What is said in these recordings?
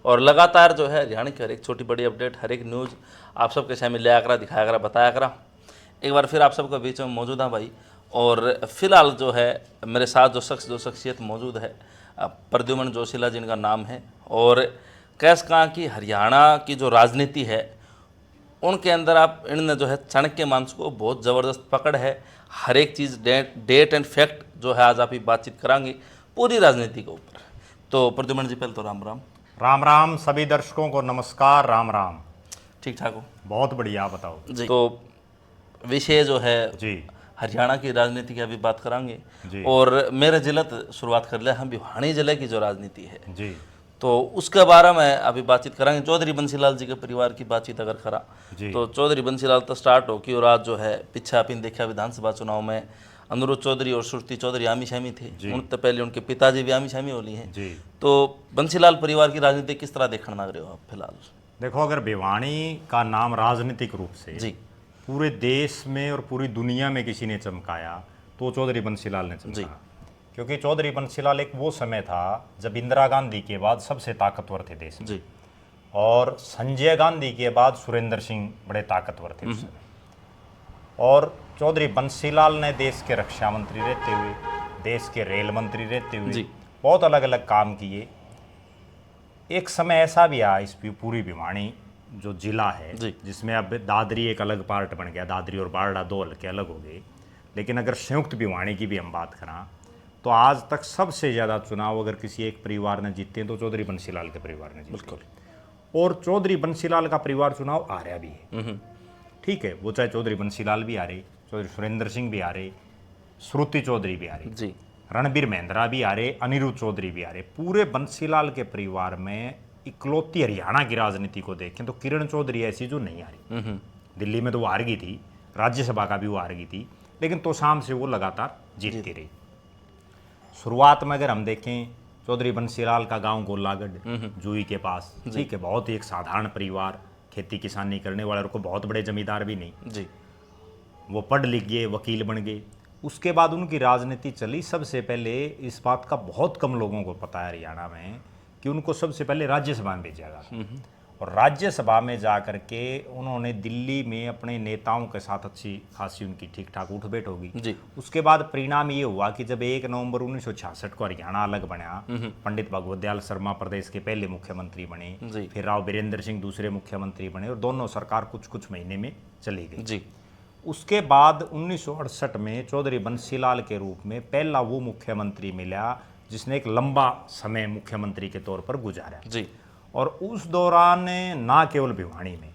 और लगातार जो है हरियाणा की हर एक छोटी बड़ी अपडेट, हर एक न्यूज़ आप सबके सामने ले आकर दिखाया करा, बताया करा। एक बार फिर आप सबके बीच में मौजूद है भाई। और फिलहाल जो है मेरे साथ जो शख्सियत मौजूद है, प्रद्युमन जोशीला जिनका नाम है, और कैस कहाँ की हरियाणा की जो राजनीति है उनके अंदर आप इनने जो है चाणक्य मानस को बहुत ज़बरदस्त पकड़ है। हर एक चीज़ डेट एंड फैक्ट जो है आज आप ही बातचीत करांगे पूरी राजनीति के ऊपर। तो प्रद्युमन जी पहले तो राम राम। राम राम सभी दर्शकों को नमस्कार। राम राम। ठीक ठाक हो? बहुत बढ़िया, आप बताओ जी। तो विषय जो है जी। हरियाणा की राजनीति की अभी बात करांगे। जी। और मेरे जिले शुरुआत कर ले, हम भिवानी जिले की जो राजनीति है जी। तो उसके बारे में अभी बातचीत करांगे। चौधरी बंसीलाल जी के परिवार की बातचीत अगर करा जी। तो चौधरी बंसीलाल तो स्टार्ट हो कि और आज जो है पीछे आपने देखा विधानसभा चुनाव में अनुरोध चौधरी और श्रुति चौधरी आमी शामी थे, उनसे पहले उनके पिताजी भी आमी शामी होली हैं। जी। तो बंसीलाल परिवार की राजनीति किस तरह देखने लग रहे हो आप फिलहाल? देखो, अगर भिवानी का नाम राजनीतिक रूप से जी पूरे देश में और पूरी दुनिया में किसी ने चमकाया तो चौधरी बंसीलाल ने चमकाया। क्योंकि चौधरी बंसीलाल एक वो समय था जब इंदिरा गांधी के बाद सबसे ताकतवर थे देश में, और संजय गांधी के बाद सुरेंद्र सिंह बड़े ताकतवर थे उस समय। और चौधरी बंसीलाल ने देश के रक्षा मंत्री रहते हुए, देश के रेल मंत्री रहते हुए बहुत अलग अलग काम किए। एक समय ऐसा भी आया इस पूरी भिवानी जो जिला है, जिसमें अब दादरी एक अलग पार्ट बन गया, दादरी और बारडा दो हल्के अलग हो गए, लेकिन अगर संयुक्त भिवानी की भी हम बात करें तो आज तक सबसे ज़्यादा चुनाव अगर किसी एक परिवार ने जीते हैं तो चौधरी बंसीलाल के परिवार ने जीते। और चौधरी बंसीलाल का परिवार चुनाव आ रहा भी है, ठीक है, वो चाहे चौधरी बंसीलाल भी आ रहे, चौधरी सुरेंद्र सिंह भी आ रहे, श्रुति चौधरी भी आ रही, रणबीर महिंद्रा भी आ रहे, अनिरुद्ध चौधरी भी आ रहे। पूरे बंसीलाल के परिवार में इकलौती हरियाणा की राजनीति को देखें तो किरण चौधरी ऐसी जो नहीं आ रही। दिल्ली में तो वो हार गई थी, राज्यसभा का भी वो हार गई थी, लेकिन तो शाम से वो लगातार जीतती रही। शुरुआत में अगर हम देखें, चौधरी बंसीलाल का गांव गोलागढ़ जूही के पास, ठीक है, बहुत ही एक साधारण परिवार, खेती किसानी करने वाले, और को बहुत बड़े जमींदार भी नहीं जी। वो पढ़ लिख गए, वकील बन गए। उसके बाद उनकी राजनीति चली। सबसे पहले इस बात का बहुत कम लोगों को पता है हरियाणा में कि उनको सबसे पहले राज्यसभा में भेजा गया, और राज्यसभा में जा कर के उन्होंने दिल्ली में अपने नेताओं के साथ अच्छी खासी उनकी ठीक ठाक उठ बैठ होगी। उसके बाद परिणाम ये हुआ कि जब 1 नवंबर 1966 को हरियाणा अलग बना, पंडित भगवत दयाल शर्मा प्रदेश के पहले मुख्यमंत्री बने, फिर राव बीरेंद्र सिंह दूसरे मुख्यमंत्री बने, और दोनों सरकार कुछ कुछ महीने में चली गई। उसके बाद 1968 में चौधरी बंसीलाल के रूप में पहला वो मुख्यमंत्री मिला जिसने एक लंबा समय मुख्यमंत्री के तौर पर गुजारा जी। और उस दौरान ना केवल भिवानी में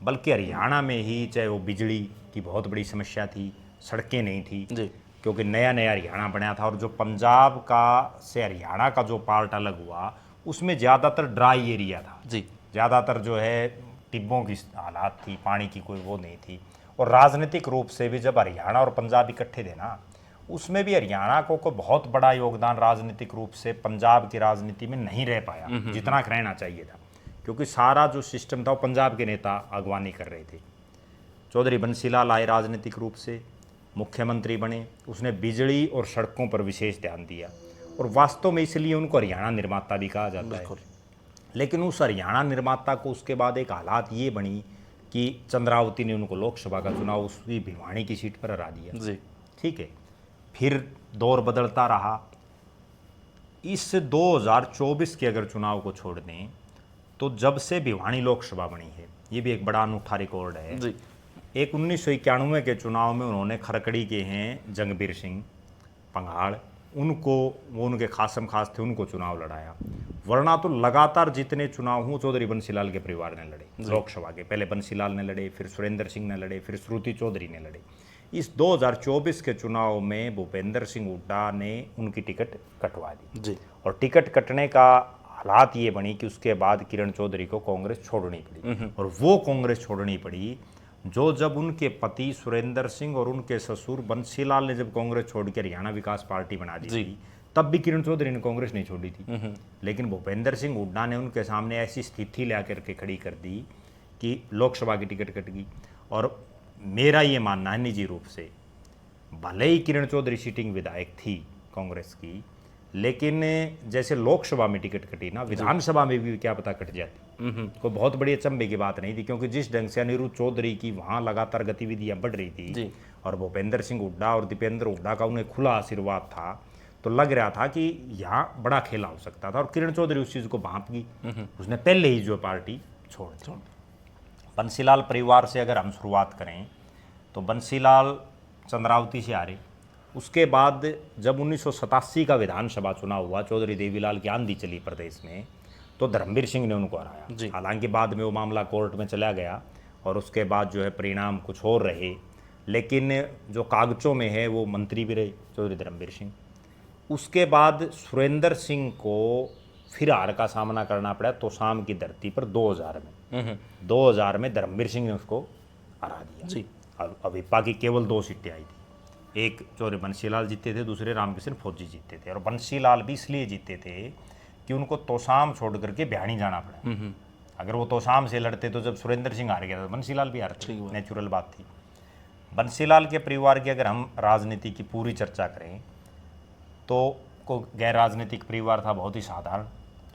बल्कि हरियाणा में ही, चाहे वो बिजली की बहुत बड़ी समस्या थी, सड़कें नहीं थी जी, क्योंकि नया नया हरियाणा बना था, और जो पंजाब का से हरियाणा का जो पार्ट अलग हुआ उसमें ज़्यादातर ड्राई एरिया था जी, ज़्यादातर जो है टिब्बों की हालात थी, पानी की कोई वो नहीं थी। और राजनीतिक रूप से भी जब हरियाणा और पंजाब इकट्ठे थे ना, उसमें भी हरियाणा को बहुत बड़ा योगदान राजनीतिक रूप से पंजाब की राजनीति में नहीं रह पाया जितना रहना चाहिए था, क्योंकि सारा जो सिस्टम था वो पंजाब के नेता अगवानी कर रहे थे। चौधरी बंसीलाल आए, राजनीतिक रूप से मुख्यमंत्री बने, उसने बिजली और सड़कों पर विशेष ध्यान दिया, और वास्तव में इसलिए उनको हरियाणा निर्माता भी कहा जाता है। लेकिन उस हरियाणा निर्माता को उसके बाद एक हालात ये बनी कि चंद्रावती ने उनको लोकसभा का चुनाव उसकी भिवानी की सीट पर हरा दिया जी, ठीक है। फिर दौर बदलता रहा। इस 2024 के अगर चुनाव को छोड़ दें तो जब से भिवानी लोकसभा बनी है, ये भी एक बड़ा अनूठा रिकॉर्ड है जी। एक 1991 के चुनाव में उन्होंने खरकड़ी के हैं जंगबीर सिंह पंघाड़, उनको, वो उनके खासम खास थे, उनको चुनाव लड़ाया। वरना तो लगातार जितने चुनाव हुए चौधरी बंसीलाल के परिवार ने लड़े लोकसभा के। पहले बंसीलाल ने लड़े, फिर सुरेंद्र सिंह ने लड़े, फिर श्रुति चौधरी ने लड़े। इस 2024 के चुनाव में भूपेंद्र सिंह हुड्डा ने उनकी टिकट कटवा दी जी। और टिकट कटने का हालात ये बनी कि उसके बाद किरण चौधरी को कांग्रेस छोड़नी पड़ी, और वो कांग्रेस छोड़नी पड़ी जो जब उनके पति सुरेंद्र सिंह और उनके ससुर बंसीलाल ने जब कांग्रेस छोड़ के हरियाणा विकास पार्टी बना दी थी, तब भी किरण चौधरी ने कांग्रेस नहीं छोड़ी थी। लेकिन भूपेंद्र सिंह हुड्डा ने उनके सामने ऐसी स्थिति ला करके खड़ी कर दी कि लोकसभा की टिकट कट गई। और मेरा ये मानना है निजी रूप से, भले ही किरण चौधरी सिटिंग विधायक थी कांग्रेस की, लेकिन जैसे लोकसभा में टिकट कटी ना, विधानसभा में भी क्या पता कट जाती। कोई बहुत बड़ी अचंभे की बात नहीं थी, क्योंकि जिस ढंग से अनिरुद्ध चौधरी की वहाँ लगातार गतिविधियां बढ़ रही थी और भूपेंद्र सिंह हुड्डा और दीपेंद्र हुड्डा का उन्हें खुला आशीर्वाद था, तो लग रहा था कि यहाँ बड़ा खेला हो सकता था। और किरण चौधरी उस चीज़ को भांप गई, उसने पहले ही जो पार्टी छोड़ दी। बंसीलाल परिवार से अगर हम शुरुआत करें तो बंसीलाल चंद्रावती से हारे। उसके बाद जब 1987 का विधानसभा चुनाव हुआ, चौधरी देवीलाल की आंधी चली प्रदेश में, तो धर्मवीर सिंह ने उनको हराया। हालांकि बाद में वो मामला कोर्ट में चला गया और उसके बाद जो है परिणाम कुछ और रहे, लेकिन जो कागजों में है वो मंत्री भी रहे चौधरी धर्मवीर सिंह। उसके बाद सुरेंद्र सिंह को फिर हार का सामना करना पड़ा तोशाम की धरती पर 2000 में धर्मवीर सिंह ने उसको हरा दिया। अविपा की केवल 2 सीटें आई थी, एक चौधरी बंसीलाल जीते थे, दूसरे रामकिशन फौजी जीते थे। और बंसीलाल भी इसलिए जीते थे कि उनको तोशाम छोड़ करके भिवानी जाना पड़ा। अगर वो तोशाम से लड़ते तो जब सुरेंद्र सिंह हार गया तो बंसीलाल भी हारते, नेचुरल बात थी। बंसीलाल के परिवार की अगर हम राजनीति की पूरी चर्चा करें तो को गैर राजनीतिक परिवार था, बहुत ही साधारण।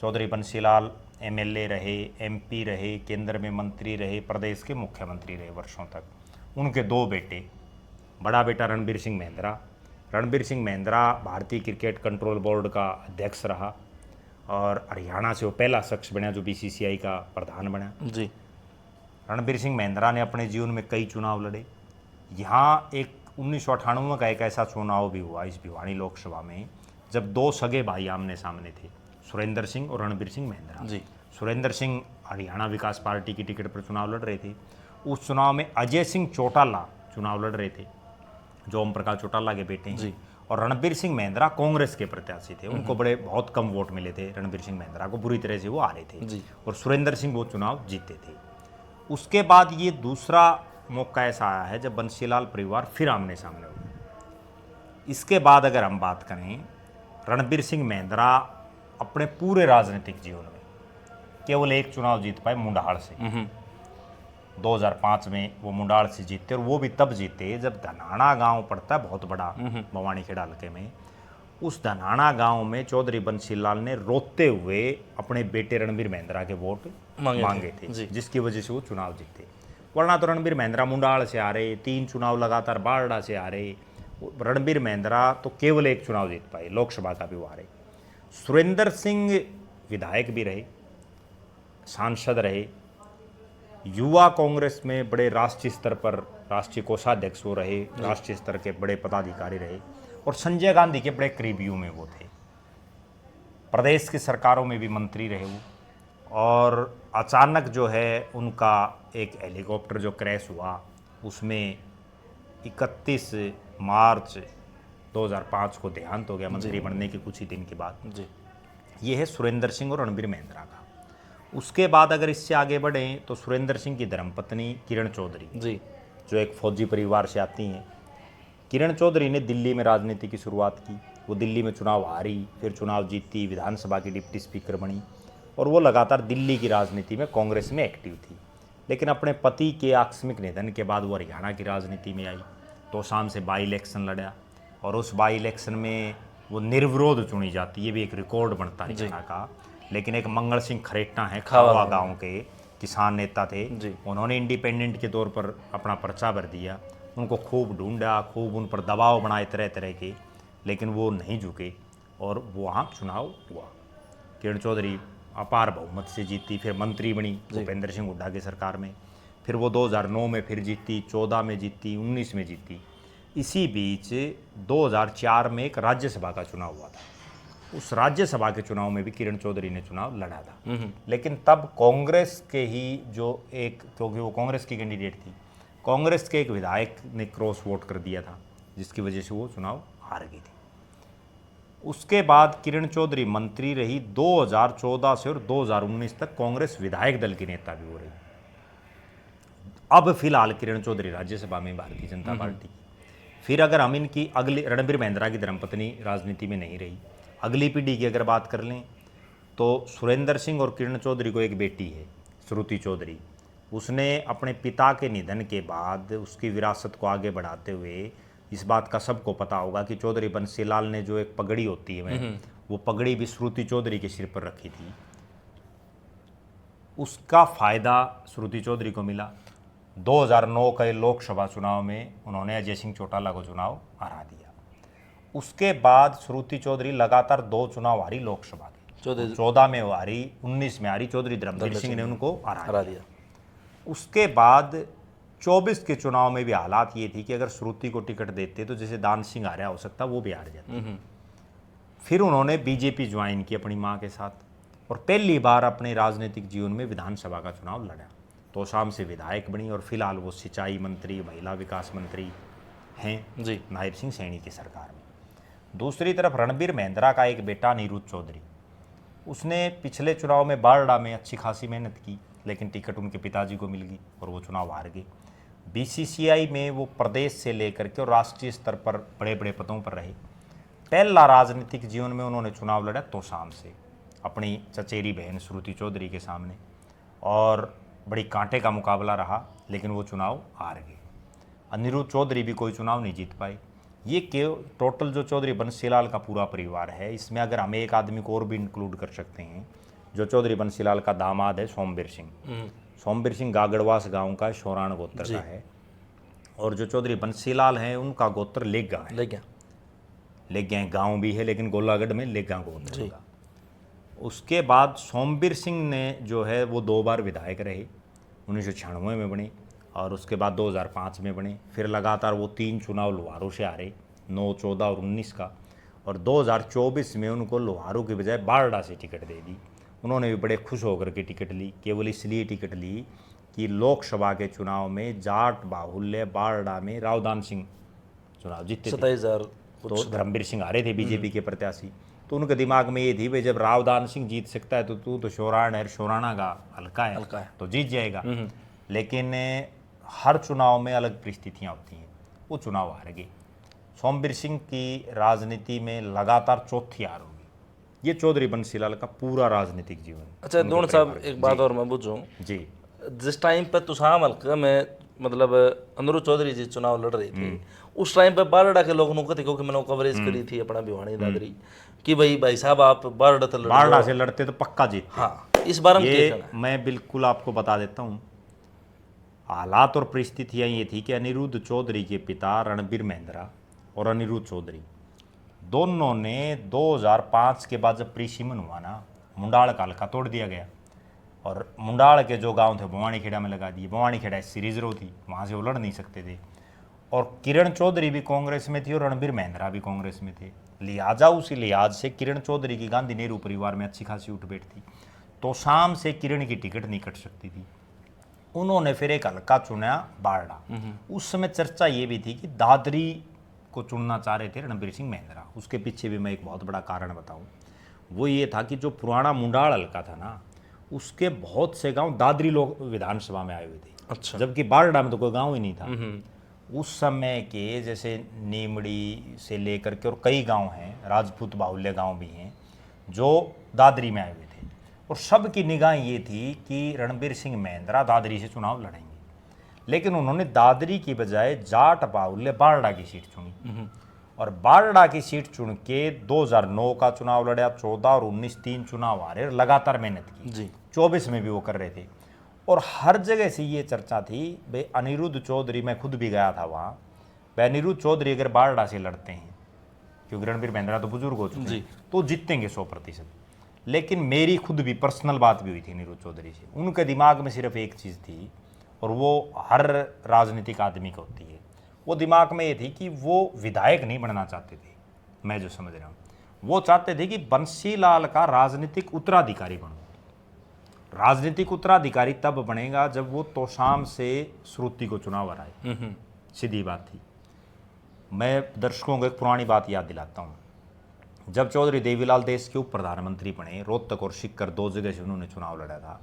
चौधरी बंसीलाल MLA रहे, MP रहे, केंद्र में मंत्री रहे, प्रदेश के मुख्यमंत्री रहे वर्षों तक। उनके 2 बेटे, बड़ा बेटा रणबीर सिंह मेहंद्रा। रणबीर सिंह मेहंद्रा भारतीय क्रिकेट कंट्रोल बोर्ड का अध्यक्ष रहा और हरियाणा से वो पहला शख्स बना जो BCCI का प्रधान बना। रणबीर सिंह मेहंद्रा ने अपने जीवन में कई चुनाव लड़े। यहाँ एक 1998 का एक ऐसा चुनाव भी हुआ इस भिवानी लोकसभा में, जब 2 सगे भाई आमने सामने थे, सुरेंद्र सिंह और रणबीर सिंह मेहंद्रा। सुरेंद्र सिंह हरियाणा विकास पार्टी की टिकट पर चुनाव लड़ रहे थे। उस चुनाव में अजय सिंह चौटाला चुनाव लड़ रहे थे, जो ओम प्रकाश चौटाला के बेटे हैं। और रणबीर सिंह मेहंद्रा कांग्रेस के प्रत्याशी थे, उनको बहुत कम वोट मिले थे। रणबीर सिंह मेहंद्रा को बुरी तरह से वो हारे थे और सुरेंद्र सिंह वो चुनाव जीते थे। उसके बाद ये दूसरा मौका ऐसा आया है जब बंसीलाल परिवार फिर आमने सामने हो गए। इसके बाद अगर हम बात करें, रणबीर सिंह मेहंद्रा अपने पूरे राजनीतिक जीवन में केवल एक चुनाव जीत पाए, मुंडाहाड़ से। 2005 में वो मुंडाहाड़ से जीते, और वो भी तब जीते जब धनाना गांव पड़ता है बहुत बड़ा भवानी खेड़ा हल्के में। उस धनाना गांव में चौधरी बंसीलाल ने रोते हुए अपने बेटे रणबीर मेहंद्रा के वोट मांगे थे, जिसकी वजह से वो चुनाव जीते। वरना तो रणबीर मेहंद्रा मुंडाहाड़ से आ रहे, 3 चुनाव लगातार बारडा से आ रहे। रणबीर मेहंद्रा तो केवल एक चुनाव जीत पाए, लोकसभा का भी वो हारे। सुरेंद्र सिंह विधायक भी रहे, सांसद रहे, युवा कांग्रेस में बड़े राष्ट्रीय स्तर पर राष्ट्रीय कोषाध्यक्ष वो रहे, राष्ट्रीय स्तर के बड़े पदाधिकारी रहे, और संजय गांधी के बड़े करीबियों में वो थे। प्रदेश की सरकारों में भी मंत्री रहे वो। और अचानक जो है उनका एक हेलीकॉप्टर जो क्रैश हुआ, उसमें 31 मार्च 2005 को देहांत हो गया मंत्री बनने के कुछ ही दिन के बाद। ये है सुरेंद्र सिंह और रणबीर मेहंद्रा का। उसके बाद अगर इससे आगे बढ़ें तो सुरेंद्र सिंह की धर्मपत्नी किरण चौधरी जो एक फौजी परिवार से आती हैं। किरण चौधरी ने दिल्ली में राजनीति की शुरुआत की। वो दिल्ली में चुनाव हारी, फिर चुनाव जीती, विधानसभा की डिप्टी स्पीकर बनी, और वो लगातार दिल्ली की राजनीति में कांग्रेस में एक्टिव थी। लेकिन अपने पति के आकस्मिक निधन के बाद वो हरियाणा की राजनीति में आई। तोशाम से बाई इलेक्शन लड़ा, और उस बाई इलेक्शन में वो निर्विरोध चुनी जाती है। ये भी एक रिकॉर्ड बनता है हरियाणा का। लेकिन एक मंगल सिंह खरेट्टा है, खावा गांव के किसान नेता थे, उन्होंने इंडिपेंडेंट के तौर पर अपना पर्चा भर दिया। उनको खूब ढूंढा, खूब उन पर दबाव बनाए तरह तरह के, लेकिन वो नहीं झुके और वो वहाँ चुनाव हुआ। किरण चौधरी अपार बहुमत से जीती, फिर मंत्री बनी भूपेंद्र सिंह हुड्डा की सरकार में। फिर वो 2009 में फिर जीती, 14 में जीती, 19 में जीती। इसी बीच 2004 में एक राज्यसभा का चुनाव हुआ था। उस राज्यसभा के चुनाव में भी किरण चौधरी ने चुनाव लड़ा था। लेकिन तब कांग्रेस के ही जो एक, क्योंकि वो कांग्रेस की कैंडिडेट थी, कांग्रेस के एक विधायक ने क्रॉस वोट कर दिया था, जिसकी वजह से वो चुनाव हार गई थी। उसके बाद किरण चौधरी मंत्री रही 2014 से, और 2019 तक कांग्रेस विधायक दल की नेता भी हो रही। अब फिलहाल किरण चौधरी राज्यसभा में भारतीय जनता पार्टी। फिर अगर हम इनकी अगली, रणबीर मेहंद्रा की धर्मपत्नी राजनीति में नहीं रही, अगली पीढ़ी की अगर बात कर लें तो सुरेंद्र सिंह और किरण चौधरी को एक बेटी है, श्रुति चौधरी। उसने अपने पिता के निधन के बाद उसकी विरासत को आगे बढ़ाते हुए, इस बात का सबको पता होगा कि चौधरी बंसीलाल ने जो एक पगड़ी होती है वो पगड़ी भी श्रुति चौधरी के सिर पर रखी थी। उसका फायदा श्रुति चौधरी को मिला। 2009 के लोकसभा चुनाव में उन्होंने अजय सिंह चौटाला को चुनाव हरा दिया। उसके बाद श्रुति चौधरी लगातार 2 चुनाव हारी लोकसभा के, 14 में वो हारी, 19 में हारी, चौधरी धर्मवीर सिंह ने उनको हरा दिया। उसके बाद 24 के चुनाव में भी हालात ये थी कि अगर श्रुति को टिकट देते तो जैसे दान सिंह हारा हो सकता वो भी हार जाते। फिर उन्होंने बीजेपी ज्वाइन की अपनी मां के साथ और पहली बार अपने राजनीतिक जीवन में विधानसभा का चुनाव लड़ा। तो शाम से विधायक बनी और फिलहाल वो सिंचाई मंत्री, महिला विकास मंत्री हैं जी नायब सिंह सैनी की सरकार में। दूसरी तरफ रणबीर महिंद्रा का एक बेटा अनिरुद्ध चौधरी, उसने पिछले चुनाव में बारडा में अच्छी खासी मेहनत की, लेकिन टिकट उनके पिताजी को मिल गई और वो चुनाव हार गए। बीसीसीआई में वो प्रदेश से लेकर के और राष्ट्रीय स्तर पर बड़े बड़े पदों पर रहे। पहला राजनीतिक जीवन में उन्होंने चुनाव लड़ा तोशाम से अपनी चचेरी बहन श्रुति चौधरी के सामने, और बड़ी कांटे का मुकाबला रहा, लेकिन वो चुनाव हार गए। अनिरुद्ध चौधरी भी कोई चुनाव नहीं जीत पाए। ये टोटल जो चौधरी बंसीलाल का पूरा परिवार है, इसमें अगर हम एक आदमी को और भी इंक्लूड कर सकते हैं, जो चौधरी बंसीलाल का दामाद है सोमवीर सिंह। सोमवीर सिंह गागड़वास गांव का शोराण गोत्र का है, और जो चौधरी बंसीलाल हैं उनका गोत्र लेगा है। लेगा गांव भी है, लेकिन गोलागढ़ में लेगा गोत्र का। उसके बाद सोमवीर सिंह ने जो है वो 2 बार विधायक रहे, 1996 में बने और उसके बाद 2005 में बने। फिर लगातार वो 3 चुनाव लोहारू से हारे, 9, 14 और 19 का, और 2024 में उनको लोहारू के बजाय बारडा से टिकट दे दी। उन्होंने भी बड़े खुश होकर के टिकट ली, केवल इसलिए टिकट ली कि लोकसभा के चुनाव में जाट बाहुल्य बारडा में रावदान सिंह चुनाव जीते, 27,000 तो धर्मवीर सिंह हारे थे बीजेपी के प्रत्याशी। तो उनके दिमाग में ये थी भाई जब रावदान सिंह जीत सकता है तो तू तो शोराण है, शोराणा का हल्का है तो जीत जाएगा। लेकिन हर चुनाव में अलग परिस्थितियाँ होती हैं, वो चुनाव हार गए। सोमवीर सिंह की राजनीति में लगातार चौथी हार होगी। ये चौधरी बंसीलाल का पूरा राजनीतिक जीवन। अच्छा दोन साहब, एक बात और मैं पूछूं जी, जिस टाइम पे तुसाम हल्का में मतलब अनिरुद्ध चौधरी जी चुनाव लड़ रहे थे, उस टाइम पे बारडा के लोग नुकते, क्योंकि मैंने कवरेज करी थी अपना भिवानी दादरी कि भाई साहब आप बारडा से लड़ते तो पक्का जीतते। हाँ, इस बार ये मैं बिल्कुल आपको बता देता हूँ। हालात और परिस्थितियाँ ये थी कि अनिरुद्ध चौधरी के पिता रणबीर महिंद्रा और अनिरुद्ध चौधरी दोनों ने 2005 के बाद जब प्रीसिमन हुआ ना, मुंडाल का हल्का तोड़ दिया गया और मुंडाल के जो गांव थे भवानी खेड़ा में लगा दिए। भवानी खेड़ा SC रिजर्व थी, वहाँ से वो लड़ नहीं सकते थे, और किरण चौधरी भी कांग्रेस में थी और रणबीर महिंद्रा भी कांग्रेस में थे। लिहाजा उसी लिहाज से किरण चौधरी की गांधी नेहरू परिवार में अच्छी खासी उठ बैठ थी, तो शाम से किरण की टिकट नहीं कट सकती थी। उन्होंने फिर एक हल्का चुना बारडा। उस समय चर्चा ये भी थी कि दादरी को चुनना चाह रहे थे रणबीर सिंह महिंद्रा। उसके पीछे भी मैं एक बहुत बड़ा कारण बताऊं, वो ये था कि जो पुराना मुंडाल हल्का था ना, उसके बहुत से गांव दादरी लोग विधानसभा में आए हुए थे। अच्छा। जबकि बारडा में तो कोई गांव ही नहीं था। उस समय के जैसे नीमड़ी से लेकर के और कई गांव हैं, राजपूत बाहुल्य गांव भी हैं, जो दादरी में आए हुए थे, और सबकी निगाह ये थी कि रणबीर सिंह महिंद्रा दादरी से चुनाव लड़ेंगे। लेकिन उन्होंने दादरी की बजाय जाट बाहुल्य बारडा की सीट चुनी, और बारडा की सीट चुन के 2009 का चुनाव लड़ा, 14 और 19 3 चुनाव हारे, लगातार मेहनत की जी। 24 में भी वो कर रहे थे, और हर जगह से ये चर्चा थी भाई अनिरुद्ध चौधरी, मैं खुद भी गया था वहाँ, भाई अनिरुद्ध चौधरी अगर बारडा से लड़ते हैं, क्योंकि रणबीर महिंद्रा तो बुजुर्ग हो चुके हैं, तो जीतेंगे 100%। लेकिन मेरी खुद भी पर्सनल बात भी हुई थी अनिरुद्ध चौधरी से। उनके दिमाग में सिर्फ एक चीज़ थी, और वो हर राजनीतिक आदमी को होती है, वो दिमाग में ये थी कि वो विधायक नहीं बनना चाहते थे, मैं जो समझ रहा हूँ, वो चाहते थे कि बंसीलाल का राजनीतिक उत्तराधिकारी बनूं। राजनीतिक उत्तराधिकारी तब बनेगा जब वो तोशाम से श्रुति को चुनाव हराए, सीधी बात थी। मैं दर्शकों को एक पुरानी बात याद दिलाता हूँ। जब चौधरी देवीलाल देश के उप प्रधानमंत्री बने, रोहतक और सीकर 2 जगह से उन्होंने चुनाव लड़ा था,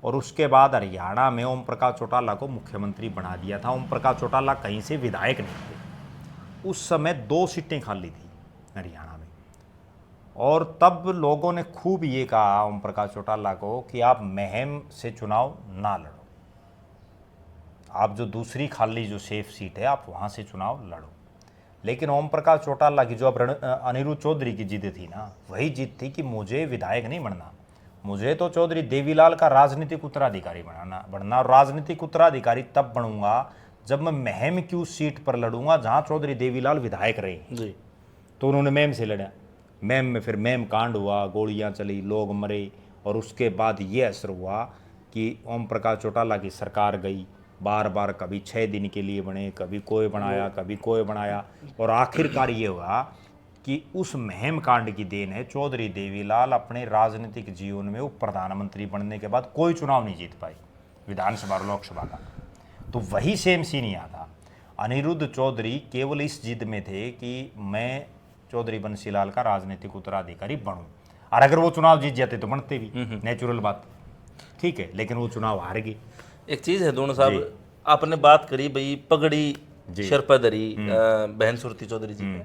और उसके बाद हरियाणा में ओम प्रकाश चौटाला को मुख्यमंत्री बना दिया था। ओम प्रकाश चौटाला कहीं से विधायक नहीं थे। उस समय 2 सीटें खाली थी हरियाणा में, और तब लोगों ने खूब ये कहा ओम प्रकाश चौटाला को कि आप महम से चुनाव ना लड़ो, आप जो दूसरी खाली जो सेफ सीट है आप वहाँ से चुनाव लड़ो। लेकिन ओम प्रकाश चौटाला की जो अब अनिरुद्ध चौधरी की जिद थी ना, वही जिद थी कि मुझे विधायक नहीं बनना, मुझे तो चौधरी देवीलाल का राजनीतिक उत्तराधिकारी बनना और राजनीतिक उत्तराधिकारी तब बनूंगा जब मैं महम की उस सीट पर लड़ूंगा जहां चौधरी देवीलाल विधायक रहे जी। तो उन्होंने मैम से लड़ा। मैम में फिर मैम कांड हुआ, गोलियां चली, लोग मरे, और उसके बाद ये असर हुआ कि ओम प्रकाश चौटाला की सरकार गई, बार बार कभी 6 दिन के लिए बने, कभी कोई बनाया, कभी कोई बनाया, और आखिरकार ये हुआ कि उस महम कांड की देन है चौधरी देवीलाल अपने राजनीतिक जीवन में वो प्रधानमंत्री बनने के बाद कोई चुनाव नहीं जीत पाई, विधानसभा और लोकसभा का। तो वही सेम सीन यहाँ था। अनिरुद्ध चौधरी केवल इस जिद में थे कि मैं चौधरी बंसीलाल का राजनीतिक उत्तराधिकारी बनूं, और अगर वो चुनाव जीत जाते तो बनते भी, नेचुरल बात, ठीक है, लेकिन वो चुनाव हार गए। एक चीज़ है दोनों साहब, आपने बात करी भाई पगड़ी शरपदरी बहन सुरती चौधरी जी की,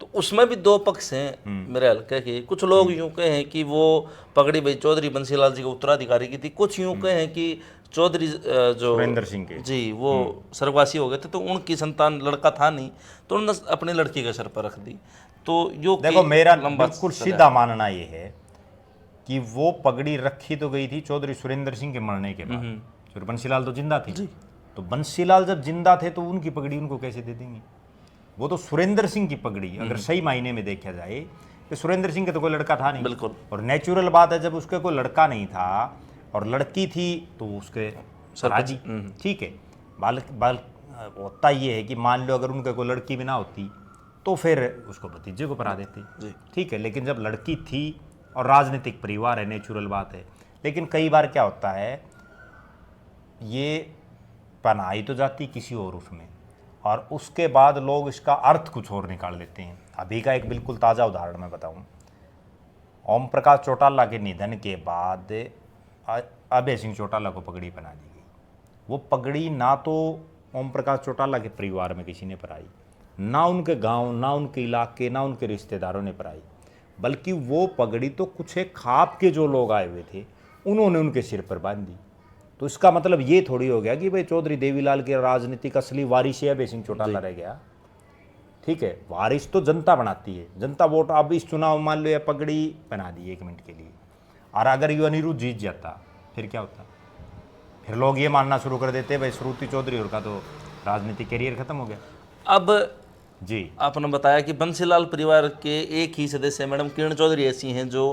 तो उसमें भी दो पक्ष हैं मेरे हल्के के। कुछ लोग यूं कहें कि वो पगड़ी भाई चौधरी बंसीलाल जी के उत्तराधिकारी की थी, कुछ यूं कहें कि चौधरी जो सुरेंद्र सिंह के जी वो स्वर्गवासी हो गए थे तो उनकी संतान लड़का था नहीं, तो उन्होंने अपनी लड़की के सर पर रख दी। तो यो देखो मेरा बिल्कुल सीधा मानना ये है कि वो पगड़ी रखी तो गई थी चौधरी सुरेंद्र सिंह के मरने के बाद, चौधरी बंसीलाल तो जिंदा थे, तो बंसीलाल जब जिंदा थे तो उनकी पगड़ी उनको कैसे दे देंगे? वो तो सुरेंद्र सिंह की पगड़ी, अगर सही मायने में देखा जाए कि सुरेंद्र सिंह का तो कोई लड़का था नहीं, बिल्कुल, और नेचुरल बात है जब उसके कोई लड़का नहीं था और लड़की थी तो उसके राजी, ठीक है। बाल होता ये है कि मान लो अगर उनके कोई लड़की भी ना होती तो फिर उसको भतीजे को पढ़ा देते, ठीक है, लेकिन जब लड़की थी और राजनीतिक परिवार है, नेचुरल बात है। लेकिन कई बार क्या होता है, ये पनाई तो जाती किसी और उसमें, और उसके बाद लोग इसका अर्थ कुछ और निकाल लेते हैं। अभी का एक बिल्कुल ताज़ा उदाहरण मैं बताऊं, ओम प्रकाश चौटाला के निधन के बाद अभय सिंह चौटाला को पगड़ी पहना दी गई। वो पगड़ी ना तो ओम प्रकाश चौटाला के परिवार में किसी ने पहनाई, ना उनके गांव, ना उनके इलाके, ना उनके रिश्तेदारों ने पहनाई, बल्कि वो पगड़ी तो कुछ एक खाप के जो लोग आए हुए थे उन्होंने उनके सिर पर बांध दी। तो इसका मतलब ये थोड़ी हो गया कि भाई चौधरी देवीलाल के राजनीतिक असली वारिस अभय सिंह चौटाला रह गया, ठीक है। वारिस तो जनता बनाती है, जनता वोट। अब इस चुनाव मान लो ये पगड़ी पहना दी 1 मिनट के लिए, और अगर ये अनिरुद्ध जीत जाता फिर क्या होता? फिर लोग ये मानना शुरू कर देते भाई श्रुति चौधरी और का तो राजनीतिक करियर खत्म हो गया। अब जी आपने बताया कि बंसीलाल परिवार के एक ही सदस्य मैडम किरण चौधरी ऐसी हैं जो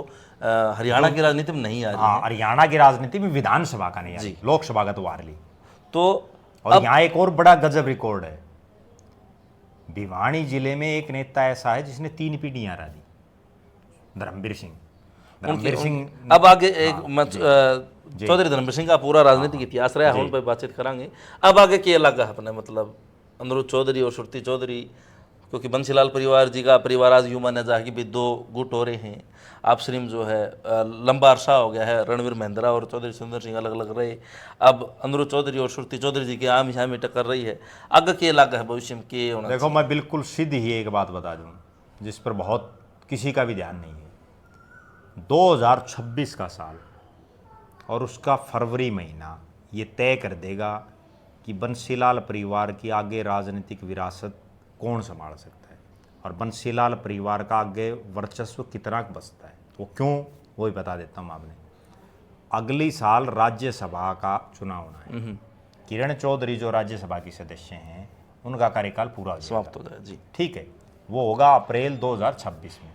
हरियाणा की राजनीति में नहीं आ रही। हाँ, हरियाणा की राजनीति में विधानसभा का नहीं आ रही, लोकसभा का तो हार ली। तो और यहाँ एक और बड़ा गजब रिकॉर्ड है, भिवानी जिले में एक नेता ऐसा है जिसने 3 पीढ़ियां हरा दी, धर्मवीर सिंह। अब आगे एक चौधरी धर्मवीर सिंह का पूरा राजनीतिक इतिहास रहा है, उन पर बातचीत करांगे। अब आगे क्या लगा अपने, मतलब अनिरुद्ध चौधरी और श्रुति चौधरी, क्योंकि बंसीलाल परिवार जी का परिवार आज यूं माना जा कि भी 2 गुट हो रहे हैं। आप श्रीम जो है लंबा अरसा हो गया है, रणवीर महिंद्रा और चौधरी सुंदर सिंह अलग अलग रहे, अब अनिरुद्ध चौधरी और श्रुति चौधरी जी की आम शामी टक्कर रही है। आगे क्या लगा है भविष्य में क्या होना? देखो मैं बिल्कुल सीधी ही एक बात बता दूं जिस पर बहुत किसी का भी ध्यान नहीं है। 2026 का साल और उसका फरवरी महीना ये तय कर देगा कि बंसीलाल परिवार की आगे राजनीतिक विरासत कौन संभाल सकता है और बंसीलाल परिवार का आगे वर्चस्व कितना बचता है। वो क्यों, वो ही बता देता हूँ आपने। अगली साल राज्यसभा का चुनाव होना है। किरण चौधरी जो राज्यसभा की सदस्य हैं उनका कार्यकाल पूरा समाप्त हो जाए जी, ठीक है, वो होगा अप्रैल 2026 में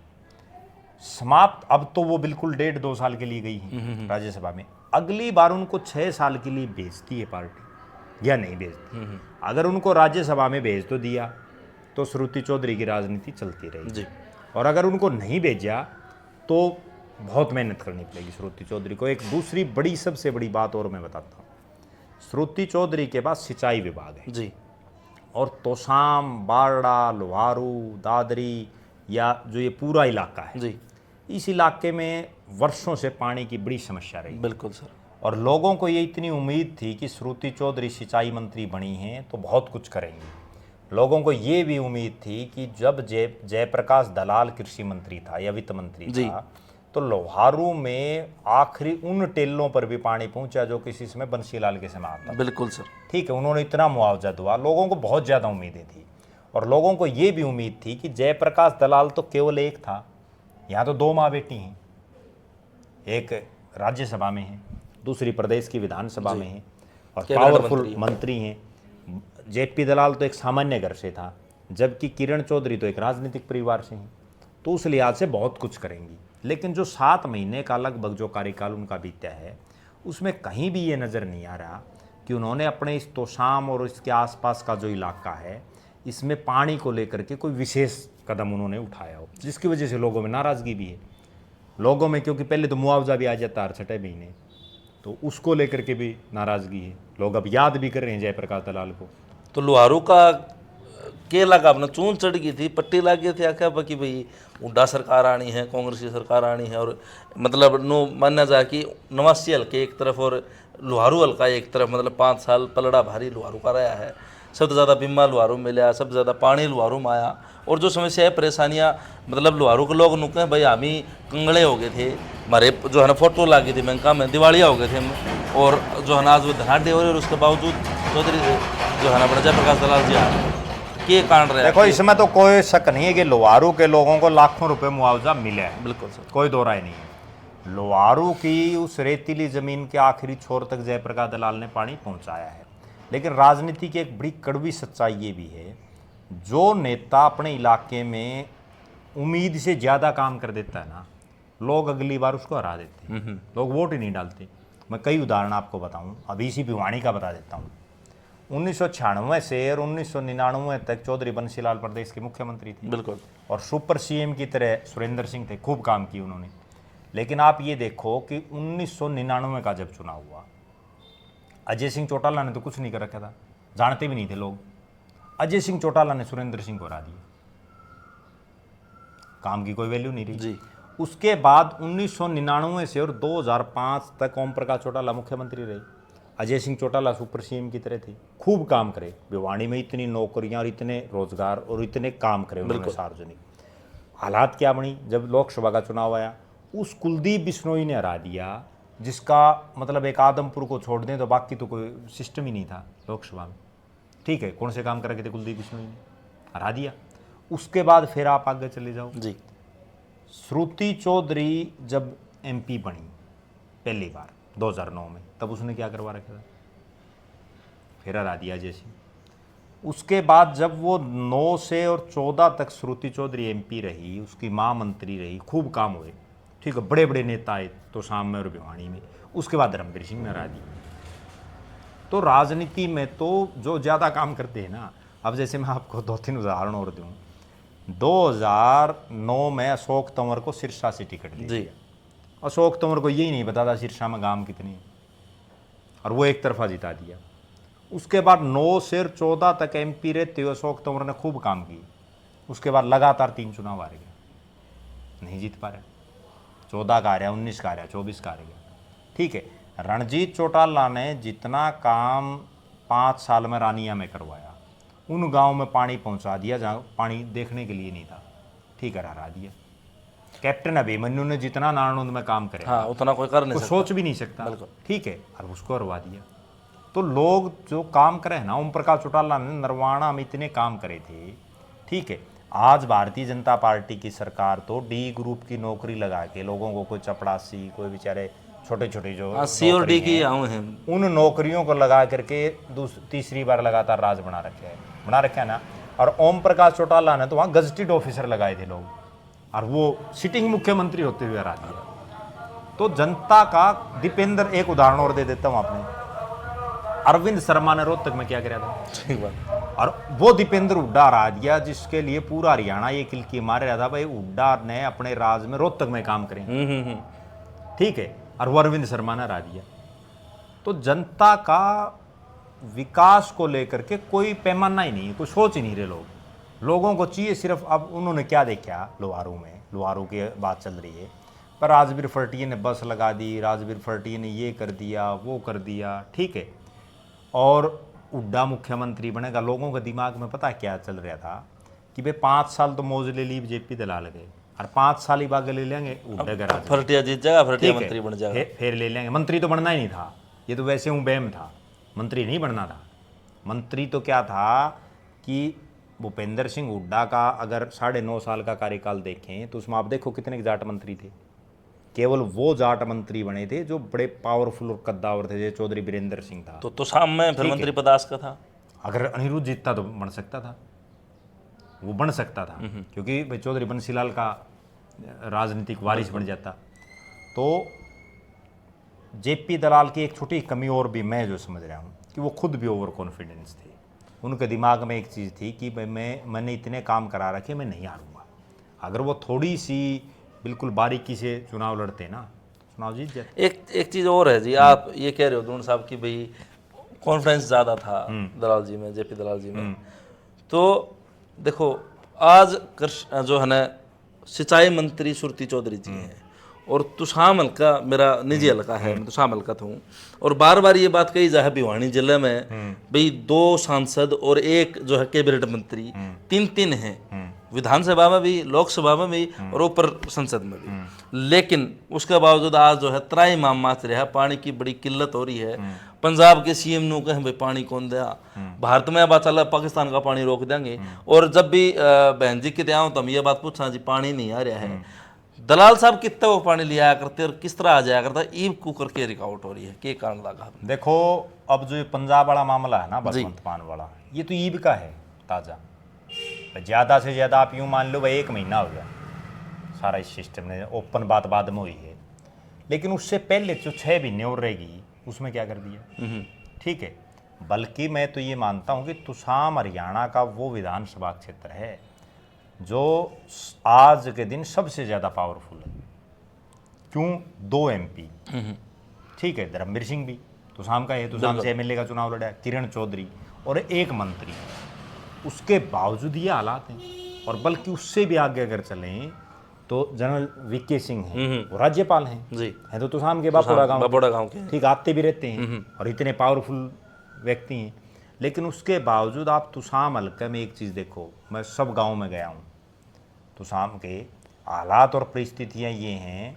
समाप्त। अब तो वो बिल्कुल 1.5-2 साल के लिए गई है राज्यसभा में। अगली बार उनको 6 साल के लिए भेजती है पार्टी या नहीं भेजती? अगर उनको राज्यसभा में भेज तो दिया तो श्रुति चौधरी की राजनीति चलती रहेगी, और अगर उनको नहीं भेजा तो बहुत मेहनत करनी पड़ेगी श्रुति चौधरी को। एक दूसरी बड़ी, सबसे बड़ी बात और मैं बताता हूँ, श्रुति चौधरी के पास सिंचाई विभाग है जी, और तोसाम, बारड़ा, लोहारू, दादरी या जो ये पूरा इलाका है जी, इस इलाके में वर्षों से पानी की बड़ी समस्या रही। बिल्कुल सर। और लोगों को ये इतनी उम्मीद थी कि श्रुति चौधरी सिंचाई मंत्री बनी हैं तो बहुत कुछ करेंगी। लोगों को ये भी उम्मीद थी कि जब जयप्रकाश दलाल कृषि मंत्री था या वित्त मंत्री था तो लोहारू में आखिरी उन टेलों पर भी पानी पहुंचा जो किसी समय बंसीलाल के समय आता। बिल्कुल सर, ठीक है, उन्होंने इतना मुआवजा दिया, लोगों को बहुत ज़्यादा उम्मीदें थी। और लोगों को ये भी उम्मीद थी कि जयप्रकाश दलाल तो केवल एक था, यहाँ तो 2 माँ बेटी हैं, एक राज्यसभा में है, दूसरी प्रदेश की विधानसभा में है और पावरफुल मंत्री हैं। जेपी दलाल तो एक सामान्य घर से था, जबकि किरण चौधरी तो एक राजनीतिक परिवार से हैं, तो उस लिहाज से बहुत कुछ करेंगी। लेकिन जो 7 महीने का लगभग जो कार्यकाल उनका बीता है, उसमें कहीं भी ये नज़र नहीं आ रहा कि उन्होंने अपने इस तोशाम और इसके आसपास का जो इलाका है, इसमें पानी को लेकर के कोई विशेष कदम उन्होंने उठाया हो, जिसकी वजह से लोगों में नाराज़गी भी है। लोगों में क्योंकि पहले तो मुआवजा भी आ जाता हर 6 महीने, तो उसको लेकर के भी नाराज़गी है। लोग अब याद भी कर रहे हैं जयप्रकाश दलाल को। तो लुहारू का के लगा अपना चून चढ़ गई थी, पट्टी लग गई थी आख्या कि भाई उड्डा सरकार आनी है, कांग्रेस की सरकार आनी है, और मतलब नो माना जा कि नवासी हल्के एक तरफ और लुहारू हल्का एक तरफ, मतलब 5 साल पलड़ा भारी लुहारू का रहा है। सबसे ज़्यादा बिम्मा लुहारू मिला, सबसे ज़्यादा पानी लुहारू में आया, और जो समस्या है परेशानियाँ मतलब लुहारू के लोग नुके भाई हम ही कंगड़े हो गए थे, हमारे जो है ना फोटो लगी थी बैंका में, दिवालिया हो गए थे हम, और जो है ना आज वो धनाढ़ हो रहे, और उसके बावजूद चौधरी जो है ना अपना जयप्रकाश दलाल जी आ के कारण रहे। देखो इसमें तो कोई शक नहीं है कि लुहारू के लोगों को लाखों रुपए मुआवजा मिला है, बिल्कुल सर, कोई दो राय नहीं है। लुहारू की उस रेतीली जमीन के आखिरी छोर तक जयप्रकाश दलाल ने पानी पहुंचाया है। लेकिन राजनीति की एक बड़ी कड़वी सच्चाई ये भी है, जो नेता अपने इलाके में उम्मीद से ज़्यादा काम कर देता है ना, लोग अगली बार उसको हरा देते हैं, लोग वोट ही नहीं डालते। मैं कई उदाहरण आपको बताऊं, अभी इसी भिवानी का बता देता हूं। 1996 से और 1999 तक चौधरी बंसीलाल प्रदेश के मुख्यमंत्री थे, बिल्कुल, और सुपर सीएम की तरह सुरेंद्र सिंह थे, खूब काम किए उन्होंने। लेकिन आप ये देखो कि 1999 का जब चुनाव हुआ, अजय सिंह चौटाला ने तो कुछ नहीं कर रखा था, जानते भी नहीं थे लोग। अजय सिंह चौटाला ने सुरेंद्र सिंह को हरा दिया, काम की कोई वैल्यू नहीं रही जी। उसके बाद 1999 से और 2005 तक ओम प्रकाश चौटाला मुख्यमंत्री रहे। अजय सिंह चौटाला सुपर सीएम की तरह थे, खूब काम करे, भिवानी में इतनी नौकरियां और इतने रोजगार और इतने काम करे उन्होंने सार्वजनिक। हालात क्या बनी जब लोकसभा का चुनाव आया, उस कुलदीप बिश्नोई ने हरा दिया, जिसका मतलब एक आदमपुर को छोड़ दें तो बाकी तो कोई सिस्टम ही नहीं था लोकसभा में। ठीक है, कौन से काम कर रखे थे कुलदीप बिश्नोई ने, हरा दिया। उसके बाद फिर आप आगे चले जाओ जी, श्रुति चौधरी जब एमपी बनी पहली बार 2009 में, तब उसने क्या करवा रखा था, फिर हरा दिया जैसे। उसके बाद जब वो 9 से और 14 तक श्रुति चौधरी एमपी रही, उसकी माँ मंत्री रही, खूब काम हुए, ठीक है, बड़े बड़े नेता आए तो शाम में और भिवानी में। उसके बाद धर्मवीर सिंह ने हरा दिया। तो राजनीति में तो जो ज़्यादा काम करते हैं ना, अब जैसे मैं आपको 2-3 उदाहरण और दूँ। 2009 में अशोक तंवर को सिरसा से टिकट दी जी, अशोक तंवर को यही नहीं पता था सिरसा में गांव कितने हैं, और वो एक तरफा जिता दिया। उसके बाद 9 से 14 तक एमपी रहते हुए अशोक तंवर ने खूब काम किए। उसके बाद लगातार 3 चुनाव हार गया, नहीं जीत पा रहा। 14 का हारा, 19 का हारा, 24 का हार गया। ठीक है, रणजीत चौटाला ने जितना काम 5 साल में रानिया में करवाया, उन गांव में पानी पहुंचा दिया जहाँ पानी देखने के लिए नहीं था, ठीक है, हरा दिया। कैप्टन अभिमन्यु ने जितना नारनौंद में काम करे, हाँ, उतना कोई कर नहीं वो सकता, सोच भी नहीं सकता, बिल्कुल। ठीक है, और उसको हरवा दिया। तो लोग जो काम करे हैं ना, ओम प्रकाश चौटाला ने नरवाणा में इतने काम करे थे, ठीक है। आज भारतीय जनता पार्टी की सरकार तो डी ग्रुप की नौकरी लगा के लोगों को, कोई चपड़ासी, कोई बेचारे छोटे छोटे जो सी और डी की आऊँ हैं, उन नौकरियों को लगा करके तीसरी बार लगातार राज बना रखे है ना। और ओम प्रकाश चौटाला ने तो वहाँ गजटेड ऑफिसर लगाए थे लोग, और वो सिटिंग मुख्यमंत्री होते हुए हरा दिया। तो जनता का दीपेंद्र, एक उदाहरण और दे देता हूँ आपने, अरविंद शर्मा ने रोहतक में क्या किया था, ठीक बात, और वो दीपेंद्र हुड्डा हरा दिया, जिसके लिए पूरा हरियाणा ये किलकी मार रहा था, भाई हुड्डा ने अपने राज में रोहतक में काम करें, ठीक है, और वो अरविंद शर्मा ने हरा दिया। तो जनता का विकास को लेकर के कोई पैमाना ही नहीं है, कोई सोच ही नहीं रहे लोग। लोगों को चाहिए सिर्फ, अब उन्होंने क्या देखा लुहारू में, लुहारू की बात चल रही है, पर राजवीर फर्टिया ने बस लगा दी, राजवीर फर्टिया ने ये कर दिया, वो कर दिया, ठीक है, और हुड्डा मुख्यमंत्री बनेगा। लोगों के दिमाग में पता क्या चल रहा था कि भाई 5 साल तो मौज ले ली जेपी दलाल गए, और 5 साल ही बाद ले लेंगे हुड्डा का राज, फरटिया जीत जाएगा, फरटिया मंत्री बन जाएगा, फिर ले लेंगे। मंत्री तो बनना ही नहीं था, ये तो वैसे बैम था, मंत्री नहीं बनना था। मंत्री तो क्या था कि भूपेंद्र सिंह हुड्डा का अगर 9.5 साल का कार्यकाल देखें तो उसमें आप देखो कितने जाट मंत्री थे। केवल वो जाट मंत्री बने थे जो बड़े पावरफुल और कद्दावर थे, जैसे चौधरी बीरेंद्र सिंह था। तो शाम में फिर मंत्री पदास का था। अगर अनिरुद्ध जीतता तो बन सकता था, वो बन सकता था, क्योंकि भाई चौधरी बंसीलाल का राजनीतिक वारिस बन जाता। तो जेपी दलाल की एक छोटी कमी और भी मैं जो समझ रहा हूँ कि वो खुद भी ओवर कॉन्फिडेंस थे। उनके दिमाग में एक चीज़ थी कि भाई मैंने इतने काम करा रखे, मैं नहीं हारूंगा। अगर वो थोड़ी सी बिल्कुल बारीकी से चुनाव लड़ते ना, चुनाव जीत जाते। एक चीज़ और है जी, आप ये कह रहे हो द्रोण साहब कि भाई कॉन्फिडेंस ज़्यादा था दलाल जी में, जेपी दलाल जी में। तो देखो आज जो है ना सिंचाई मंत्री सुरती चौधरी जी हैं, और तुषाम हल्का मेरा निजी हल्का है, मैं तुषाम हल्का था हूँ, और बार बार ये बात कही जाए भिवानी जिले में भाई 2 सांसद और 1 जो है कैबिनेट मंत्री, 3 हैं, विधानसभा में भी, लोकसभा में भी, और ऊपर संसद में भी। लेकिन उसके बावजूद आज जो है त्राई माम माच रहा है, पानी की बड़ी किल्लत हो रही है। पंजाब के सीएम नु कहें भाई पानी कौन दिया, भारत में अब चल पाकिस्तान का पानी रोक देंगे। और जब भी बहन जी के आओ तो हम ये बात पूछा जी पानी नहीं आ रहा है, दलाल साहब कितना वो पानी लिया करते और किस तरह आ जाया करता, ईब कुकर के रिकॉर्ड हो रही है, के कारण लगा। देखो अब जो ये पंजाब वाला मामला है ना, बसंत मान वाला, ये तो ईब का है ताज़ा। ज़्यादा से ज़्यादा आप यूँ मान लो भाई 1 महीना हो गया सारा इस सिस्टम ने, ओपन बात बाद में हुई है। लेकिन उससे पहले जो 6 महीने और रहेगी उसमें क्या कर दिया, ठीक है। बल्कि मैं तो ये मानता हूँ कि तुसाम हरियाणा का वो विधानसभा क्षेत्र है जो आज के दिन सबसे ज़्यादा पावरफुल है। क्यों? 2 MP, ठीक है, धर्मवीर सिंह भी तुसाम का है, तुसाम से MLA का चुनाव लड़ा, किरण चौधरी, और 1 मंत्री। उसके बावजूद ये हालात हैं। और बल्कि उससे भी आगे अगर चलें तो जनरल VK सिंह हैं, वो राज्यपाल हैं जी, हैं तो तुसाम के बापोड़ा गांव के, ठीक, आते भी रहते हैं और इतने पावरफुल व्यक्ति हैं। लेकिन उसके बावजूद आप तुसाम हल्के में एक चीज़ देखो, मैं सब गांव में गया हूँ, तुसाम के हालात और परिस्थितियाँ ये हैं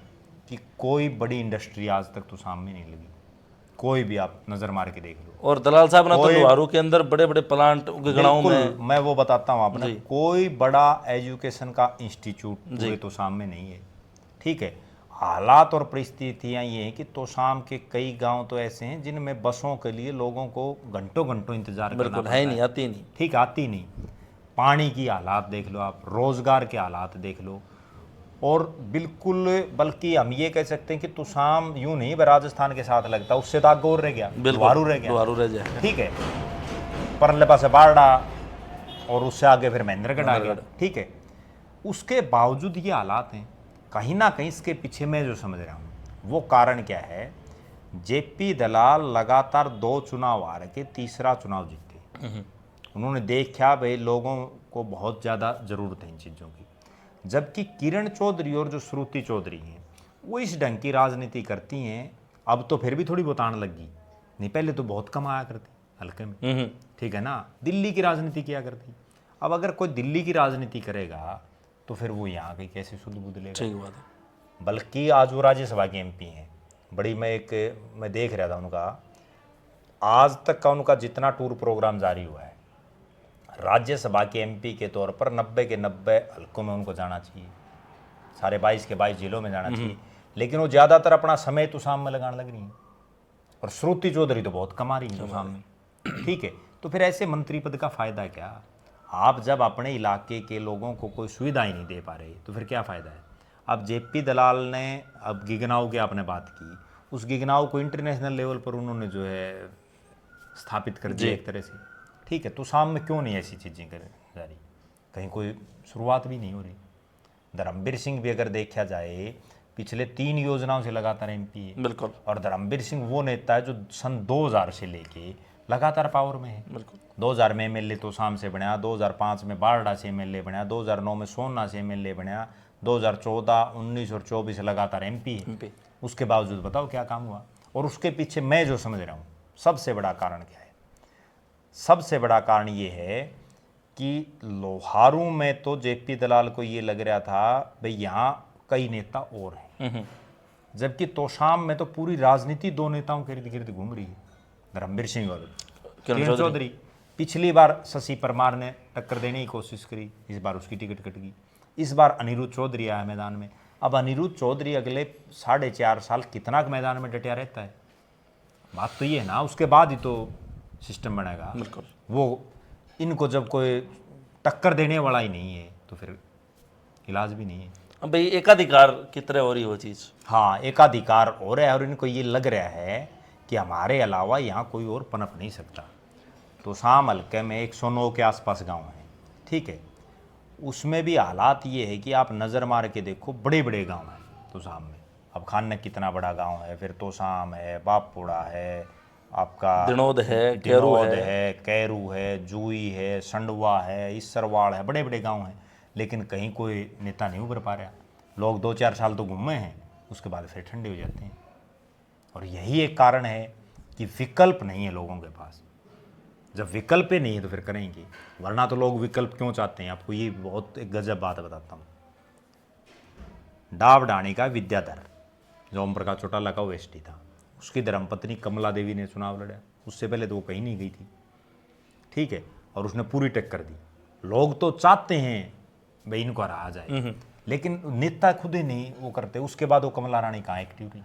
कि कोई बड़ी इंडस्ट्री आज तक तुसाम में नहीं लगी, कोई भी आप नज़र मार के देख लो। और दलाल साहब ने तो लोहारू के अंदर बड़े बड़े प्लांट गिगड़ाऊं में, मैं वो बताता हूँ आपने, कोई बड़ा एजुकेशन का इंस्टीट्यूट पूरे तोसाम में नहीं है, ठीक है। हालात और परिस्थितियाँ ये हैं कि तोसाम के कई गांव तो ऐसे हैं जिनमें बसों के लिए लोगों को घंटों घंटों इंतजार करना पड़ता है, नहीं आती नहीं, ठीक, आती नहीं। पानी की हालात देख लो आप, रोजगार के हालात देख लो, और बिल्कुल बल्कि हम ये कह सकते हैं कि तुसाम यूं नहीं राजस्थान के साथ लगता, उससे तो आगे और रह गया, लोहारू रह गया, ठीक है, परले पास बारडा, और उससे आगे फिर महेंद्रगढ़ आ गया, ठीक है। उसके बावजूद ये हालात हैं। कहीं ना कहीं इसके पीछे मैं जो समझ रहा हूँ वो कारण क्या है, जेपी दलाल लगातार 2 चुनाव हार के तीसरा चुनाव जीते। उन्होंने देखा भाई लोगों को बहुत ज़्यादा ज़रूरत है इन चीज़ों की, जबकि किरण चौधरी और जो श्रुति चौधरी हैं वो इस ढंग की राजनीति करती हैं। अब तो फिर भी थोड़ी बहुत आने लगी, नहीं पहले तो बहुत कम आया करती हल्के में, ठीक है ना, दिल्ली की राजनीति किया करती। अब अगर कोई दिल्ली की राजनीति करेगा तो फिर वो यहाँ कहीं कैसे शुद्ध बुद्ध लेगा। बल्कि आज वो राज्यसभा के MP हैं, बड़ी मैं देख रहा था उनका, आज तक का उनका जितना टूर प्रोग्राम जारी हुआ है, राज्यसभा के MP के तौर पर 90 के 90 हल्कों में उनको जाना चाहिए, सारे 22 के 22 जिलों में जाना चाहिए। लेकिन वो ज़्यादातर अपना समय तुसाम में लगाने लग रही हैं, और श्रुति चौधरी तो बहुत कमा रही है तुसाम में, ठीक है। तो फिर ऐसे मंत्री पद का फ़ायदा क्या? आप जब अपने इलाके के लोगों को कोई सुविधा ही नहीं दे पा रहे तो फिर क्या फ़ायदा है? अब जेपी दलाल ने अब गिगनाऊ की आपने बात की, उस गिगनाऊ को इंटरनेशनल लेवल पर उन्होंने जो है स्थापित कर दिया एक तरह से, ठीक है। तो शाम में क्यों नहीं ऐसी चीज़ें कर जा रही, कहीं कोई शुरुआत भी नहीं हो रही। धर्मवीर सिंह भी अगर देखा जाए पिछले 3 योजनाओं से लगातार MP है, बिल्कुल, और धर्मवीर सिंह वो नेता है जो सन 2000 से लेके लगातार पावर में है, बिल्कुल। 2000 में MLA तो शाम से बनया, 2005 में बारडा से MLA बनया, 2009 में सोना से MLA बनया, 2014, 19 और 24 लगातार MP है। उसके बावजूद बताओ क्या काम हुआ। और उसके पीछे मैं जो समझ रहा हूँ सबसे बड़ा कारण क्या है, सबसे बड़ा कारण ये है कि लोहारू में तो जेपी दलाल को ये लग रहा था भाई यहाँ कई नेता और हैं, जबकि तोशाम में तो पूरी राजनीति 2 नेताओं के इर्द गिर्द घूम रही है, धर्मवीर सिंह और किरण चौधरी। पिछली बार शशि परमार ने टक्कर देने की कोशिश करी, इस बार उसकी टिकट कट गई। इस बार अनिरुद्ध चौधरी आया मैदान में। अब अनिरुद्ध चौधरी अगले 4.5 साल कितना मैदान में डटिया रहता है, बात तो ये है ना, उसके बाद ही तो सिस्टम बनेगा। बिल्कुल। वो इनको जब कोई टक्कर देने वाला ही नहीं है तो फिर इलाज भी नहीं है। अब भाई एकाधिकार की तरह हो रही वो चीज़। हाँ, एकाधिकार हो रहा है और इनको ये लग रहा है कि हमारे अलावा यहाँ कोई और पनप नहीं सकता। तो शाम हल्के में 109 के आसपास गांव हैं, ठीक है, उसमें भी हालात ये है कि आप नज़र मार के देखो, बड़े बड़े गांव हैं तो शाम में। अब खान कितना बड़ा गांव है, फिर तोशाम है, बापुड़ा है, आपका दिनोद है, दिनोद है, कैरू है, जूई है, संडवा है, इसरवाड़ है, बड़े बड़े गांव हैं। लेकिन कहीं कोई नेता नहीं उभर पा रहा। लोग 2-4 साल तो घूमे हैं, उसके बाद फिर ठंडे हो जाते हैं। और यही एक कारण है कि विकल्प नहीं है लोगों के पास। जब विकल्प ही नहीं है तो फिर करेंगे, वरना तो लोग विकल्प क्यों चाहते हैं। आपको ये बहुत एक गजब बात बताता हूँ। डाव डाणी का विद्याधर, जो ओम प्रकाश चौटाला का ओएसडी था, उसकी धर्मपत्नी कमला देवी ने चुनाव लड़ा। उससे पहले तो वो कहीं नहीं गई थी, ठीक है, और उसने पूरी टक्कर दी। लोग तो चाहते हैं भाई इनको हरा जाए, लेकिन नेता खुद ही नहीं वो करते। उसके बाद वो कमला रानी कहाँ एक्टिव रही?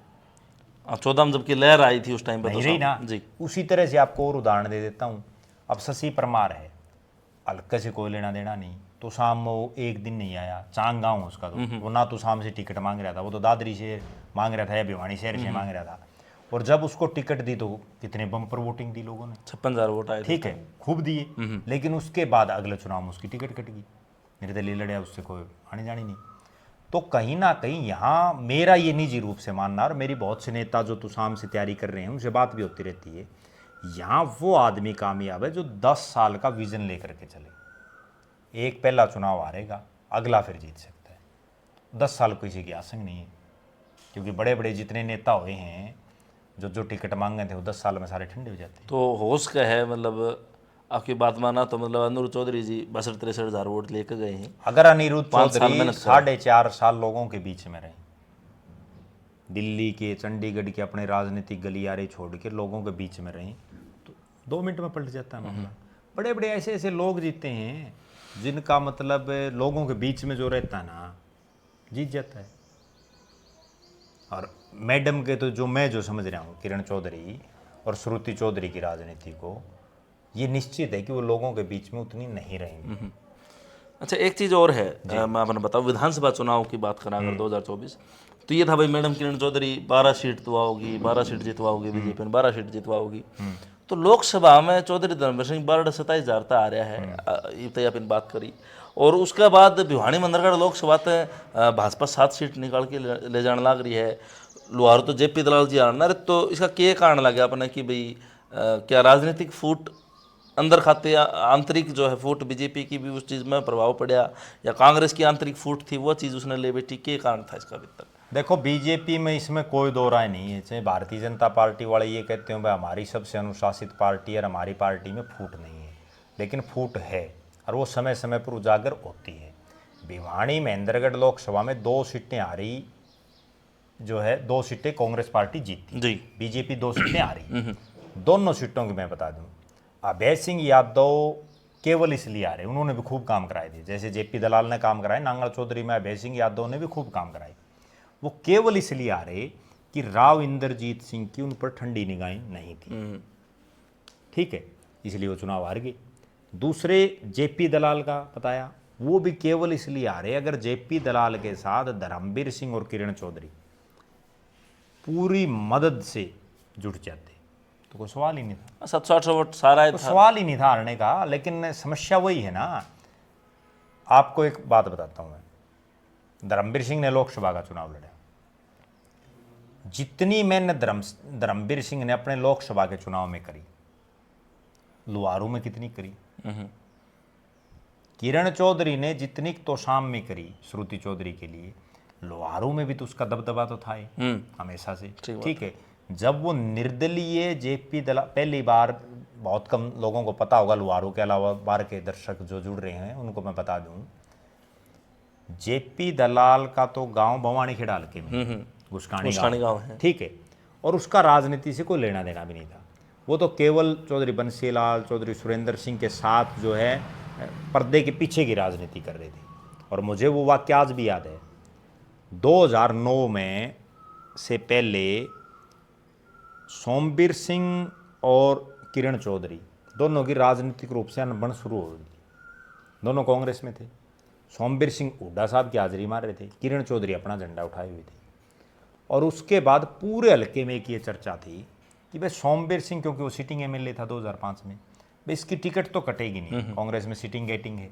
14 में जबकि लहर आई थी उस टाइम पर नहीं रही ना जी। उसी तरह से आपको और उदाहरण दे देता हूँ। अब शशि परमार है, हल्के से कोई लेना देना नहीं, तो शाम वो एक दिन नहीं आया, चांग गाँव उसका, तो वो ना तो शाम से टिकट मांग रहा था, वो तो दादरी से मांग रहा था या भिवानी शहर से मांग रहा था। और जब उसको टिकट दी तो कितने बम्पर वोटिंग दी लोगों ने, 56,000 वोट आए थे। ठीक है, खूब दिए। लेकिन उसके बाद अगले चुनाव में उसकी टिकट कट गई, निर्दलीय लड़े, उससे कोई आनी जानी नहीं। तो कहीं ना कहीं यहाँ मेरा ये निजी रूप से मानना, और मेरी बहुत से नेता जो शाम से तैयारी कर रहे हैं उनसे बात भी होती रहती है, यहाँ वो आदमी कामयाब है जो 10 साल का विजन लेकर के चले। एक पहला चुनाव हारेगा, अगला फिर जीत सकता है। 10 साल किसी की आसंग नहीं है, क्योंकि बड़े बड़े जितने नेता हुए हैं जो टिकट मांगे थे वो 10 साल में सारे ठंडे हो जाते हैं। तो होश का है, मतलब आपकी बात माना तो मतलब अनिरुद्ध चौधरी जी 62-63,000 वोट लेकर गए हैं। अगर अनिरुद्ध 5 साल चौधरी मेहनत करा। 4.5 साल लोगों के बीच में रहे, दिल्ली के, चंडीगढ़ के अपने राजनीतिक गलियारे छोड़ के लोगों के बीच में रहे, तो 2 मिनट में पलट जाता है मामला। बड़े बड़े ऐसे ऐसे लोग जीते हैं जिनका मतलब लोगों के बीच में जो रहता है ना, जीत जाता है। और मैडम के तो मैं जो समझ रहा हूँ, किरण चौधरी और श्रुति चौधरी की राजनीति को, ये निश्चित है कि वो लोगों के बीच में उतनी नहीं रहेंगी। अच्छा, एक चीज़ और है, मैं आपने बताऊँ, विधानसभा चुनाव की बात करा अगर 2024, तो ये था भाई madam Kiran Chaudhary 12 seat जितवाओगी, 12 seat जितवाओगी, BJP ने 12 सीट जितवाओगी। तो लोकसभा में चौधरी धर्मवीर सिंह 27,000 आ रहा है, ये तो अपन बात करी। और उसके बाद भिवानी मंदरगढ़ लोकसभा तक भाजपा 7 सीट निकाल के ले जाने लग रही है। लोहारू तो जेपी दलाल जी आना रहे, तो इसका क्या कारण लगे अपने कि भाई क्या राजनीतिक फूट अंदर खाते, आंतरिक जो है फूट बीजेपी की भी उस चीज़ में प्रभाव पड़ा, या कांग्रेस की आंतरिक फूट थी वो चीज़ उसने ले बैठी, क्या कारण था इसका अभी तक? देखो, बीजेपी में इसमें कोई दो राय नहीं है। चाहे भारतीय जनता पार्टी वाले ये कहते हैं भाई हमारी सबसे अनुशासित पार्टी है और हमारी पार्टी में फूट नहीं है, लेकिन फूट है और वो समय समय पर उजागर होती है। भिवानी महेंद्रगढ़ लोकसभा में 2 सीटें हारी, जो है 2 सीटें कांग्रेस पार्टी जीती जी, बीजेपी 2 सीटें हारी। दोनों सीटों की मैं बता दूं, अभय सिंह यादव केवल इसलिए आ रहे, उन्होंने भी खूब काम कराए थे, जैसे जेपी दलाल ने काम कराए, नांगल चौधरी में अभय सिंह यादव ने भी खूब काम कराए। वो केवल इसलिए आ रहे कि राव इंद्रजीत सिंह की उन पर ठंडी निगाहें नहीं थी, ठीक है, इसलिए वो चुनाव हार गए। दूसरे जेपी दलाल का बताया, वो भी केवल इसलिए आ रहे, अगर जेपी दलाल के साथ धर्मवीर सिंह और किरण चौधरी पूरी मदद से जुट जाते तो कोई सवाल ही नहीं था। 700-800 वोट सारा तो था। सवाल ही नहीं था हारने का। लेकिन समस्या वही है ना। आपको एक बात बताता हूं मैं, धर्मवीर सिंह ने लोकसभा का चुनाव लड़ा, जितनी मैंने धर्मवीर सिंह ने अपने लोकसभा के चुनाव में करी, लुहारू में कितनी करी? किरण चौधरी ने जितनी तोशाम में करी श्रुति चौधरी के लिए, लोहारू में भी तो उसका दबदबा तो था ही हमेशा से, ठीक है। जब वो निर्दलीय जेपी दलाल, पहली बार, बहुत कम लोगों को पता होगा, लोहारू के अलावा बाहर के दर्शक जो जुड़ रहे हैं उनको मैं बता दूं, जेपी दलाल का तो गांव भवानी खेड़ा हल्के में घुसकानी गांव है, ठीक है, और उसका राजनीति से कोई लेना देना भी नहीं था। वो तो केवल चौधरी बंसीलाल, चौधरी सुरेंद्र सिंह के साथ जो है पर्दे के पीछे की राजनीति कर रहे थे। और मुझे वो वाक्य आज भी याद है, 2009 में से पहले सोमवीर सिंह और किरण चौधरी दोनों की राजनीतिक रूप से अनबन शुरू हो गई। दोनों कांग्रेस में थे। सोमवीर सिंह हुड्डा साहब की हाजिरी मार रहे थे, किरण चौधरी अपना झंडा उठाए हुए थे। और उसके बाद पूरे हल्के में एक ये चर्चा थी कि भाई सोमवीर सिंह, क्योंकि वो सिटिंग एमएलए था 2005 में, भाई इसकी टिकट तो कटेगी नहीं, कांग्रेस में सिटिंग गेटिंग है,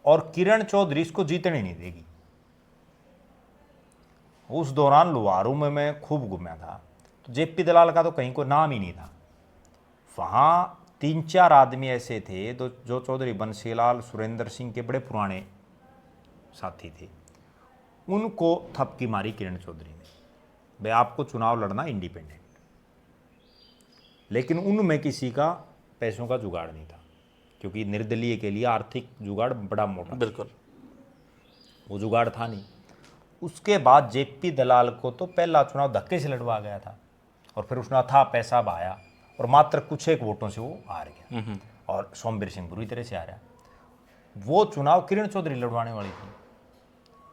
और किरण चौधरी इसको जीतने नहीं देगी। उस दौरान लुहारू में मैं खूब घूमा था, तो जेपी दलाल का तो कहीं को नाम ही नहीं था। वहाँ 3-4 आदमी ऐसे थे जो चौधरी बंसीलाल, सुरेंद्र सिंह के बड़े पुराने साथी थे। उनको थपकी मारी किरण चौधरी ने, भाई आपको चुनाव लड़ना इंडिपेंडेंट। लेकिन उनमें किसी का पैसों का जुगाड़ नहीं था, क्योंकि निर्दलीय के लिए आर्थिक जुगाड़ बड़ा मोटा, बिल्कुल वो जुगाड़ था नहीं। उसके बाद जेपी दलाल को तो पहला चुनाव धक्के से लड़वा गया था, और फिर उसने था पैसा बहाया और मात्र कुछ एक वोटों से वो हार गया, और सोमवीर सिंह बुरी तरह से हारा। वो चुनाव किरण चौधरी लड़वाने वाली थी।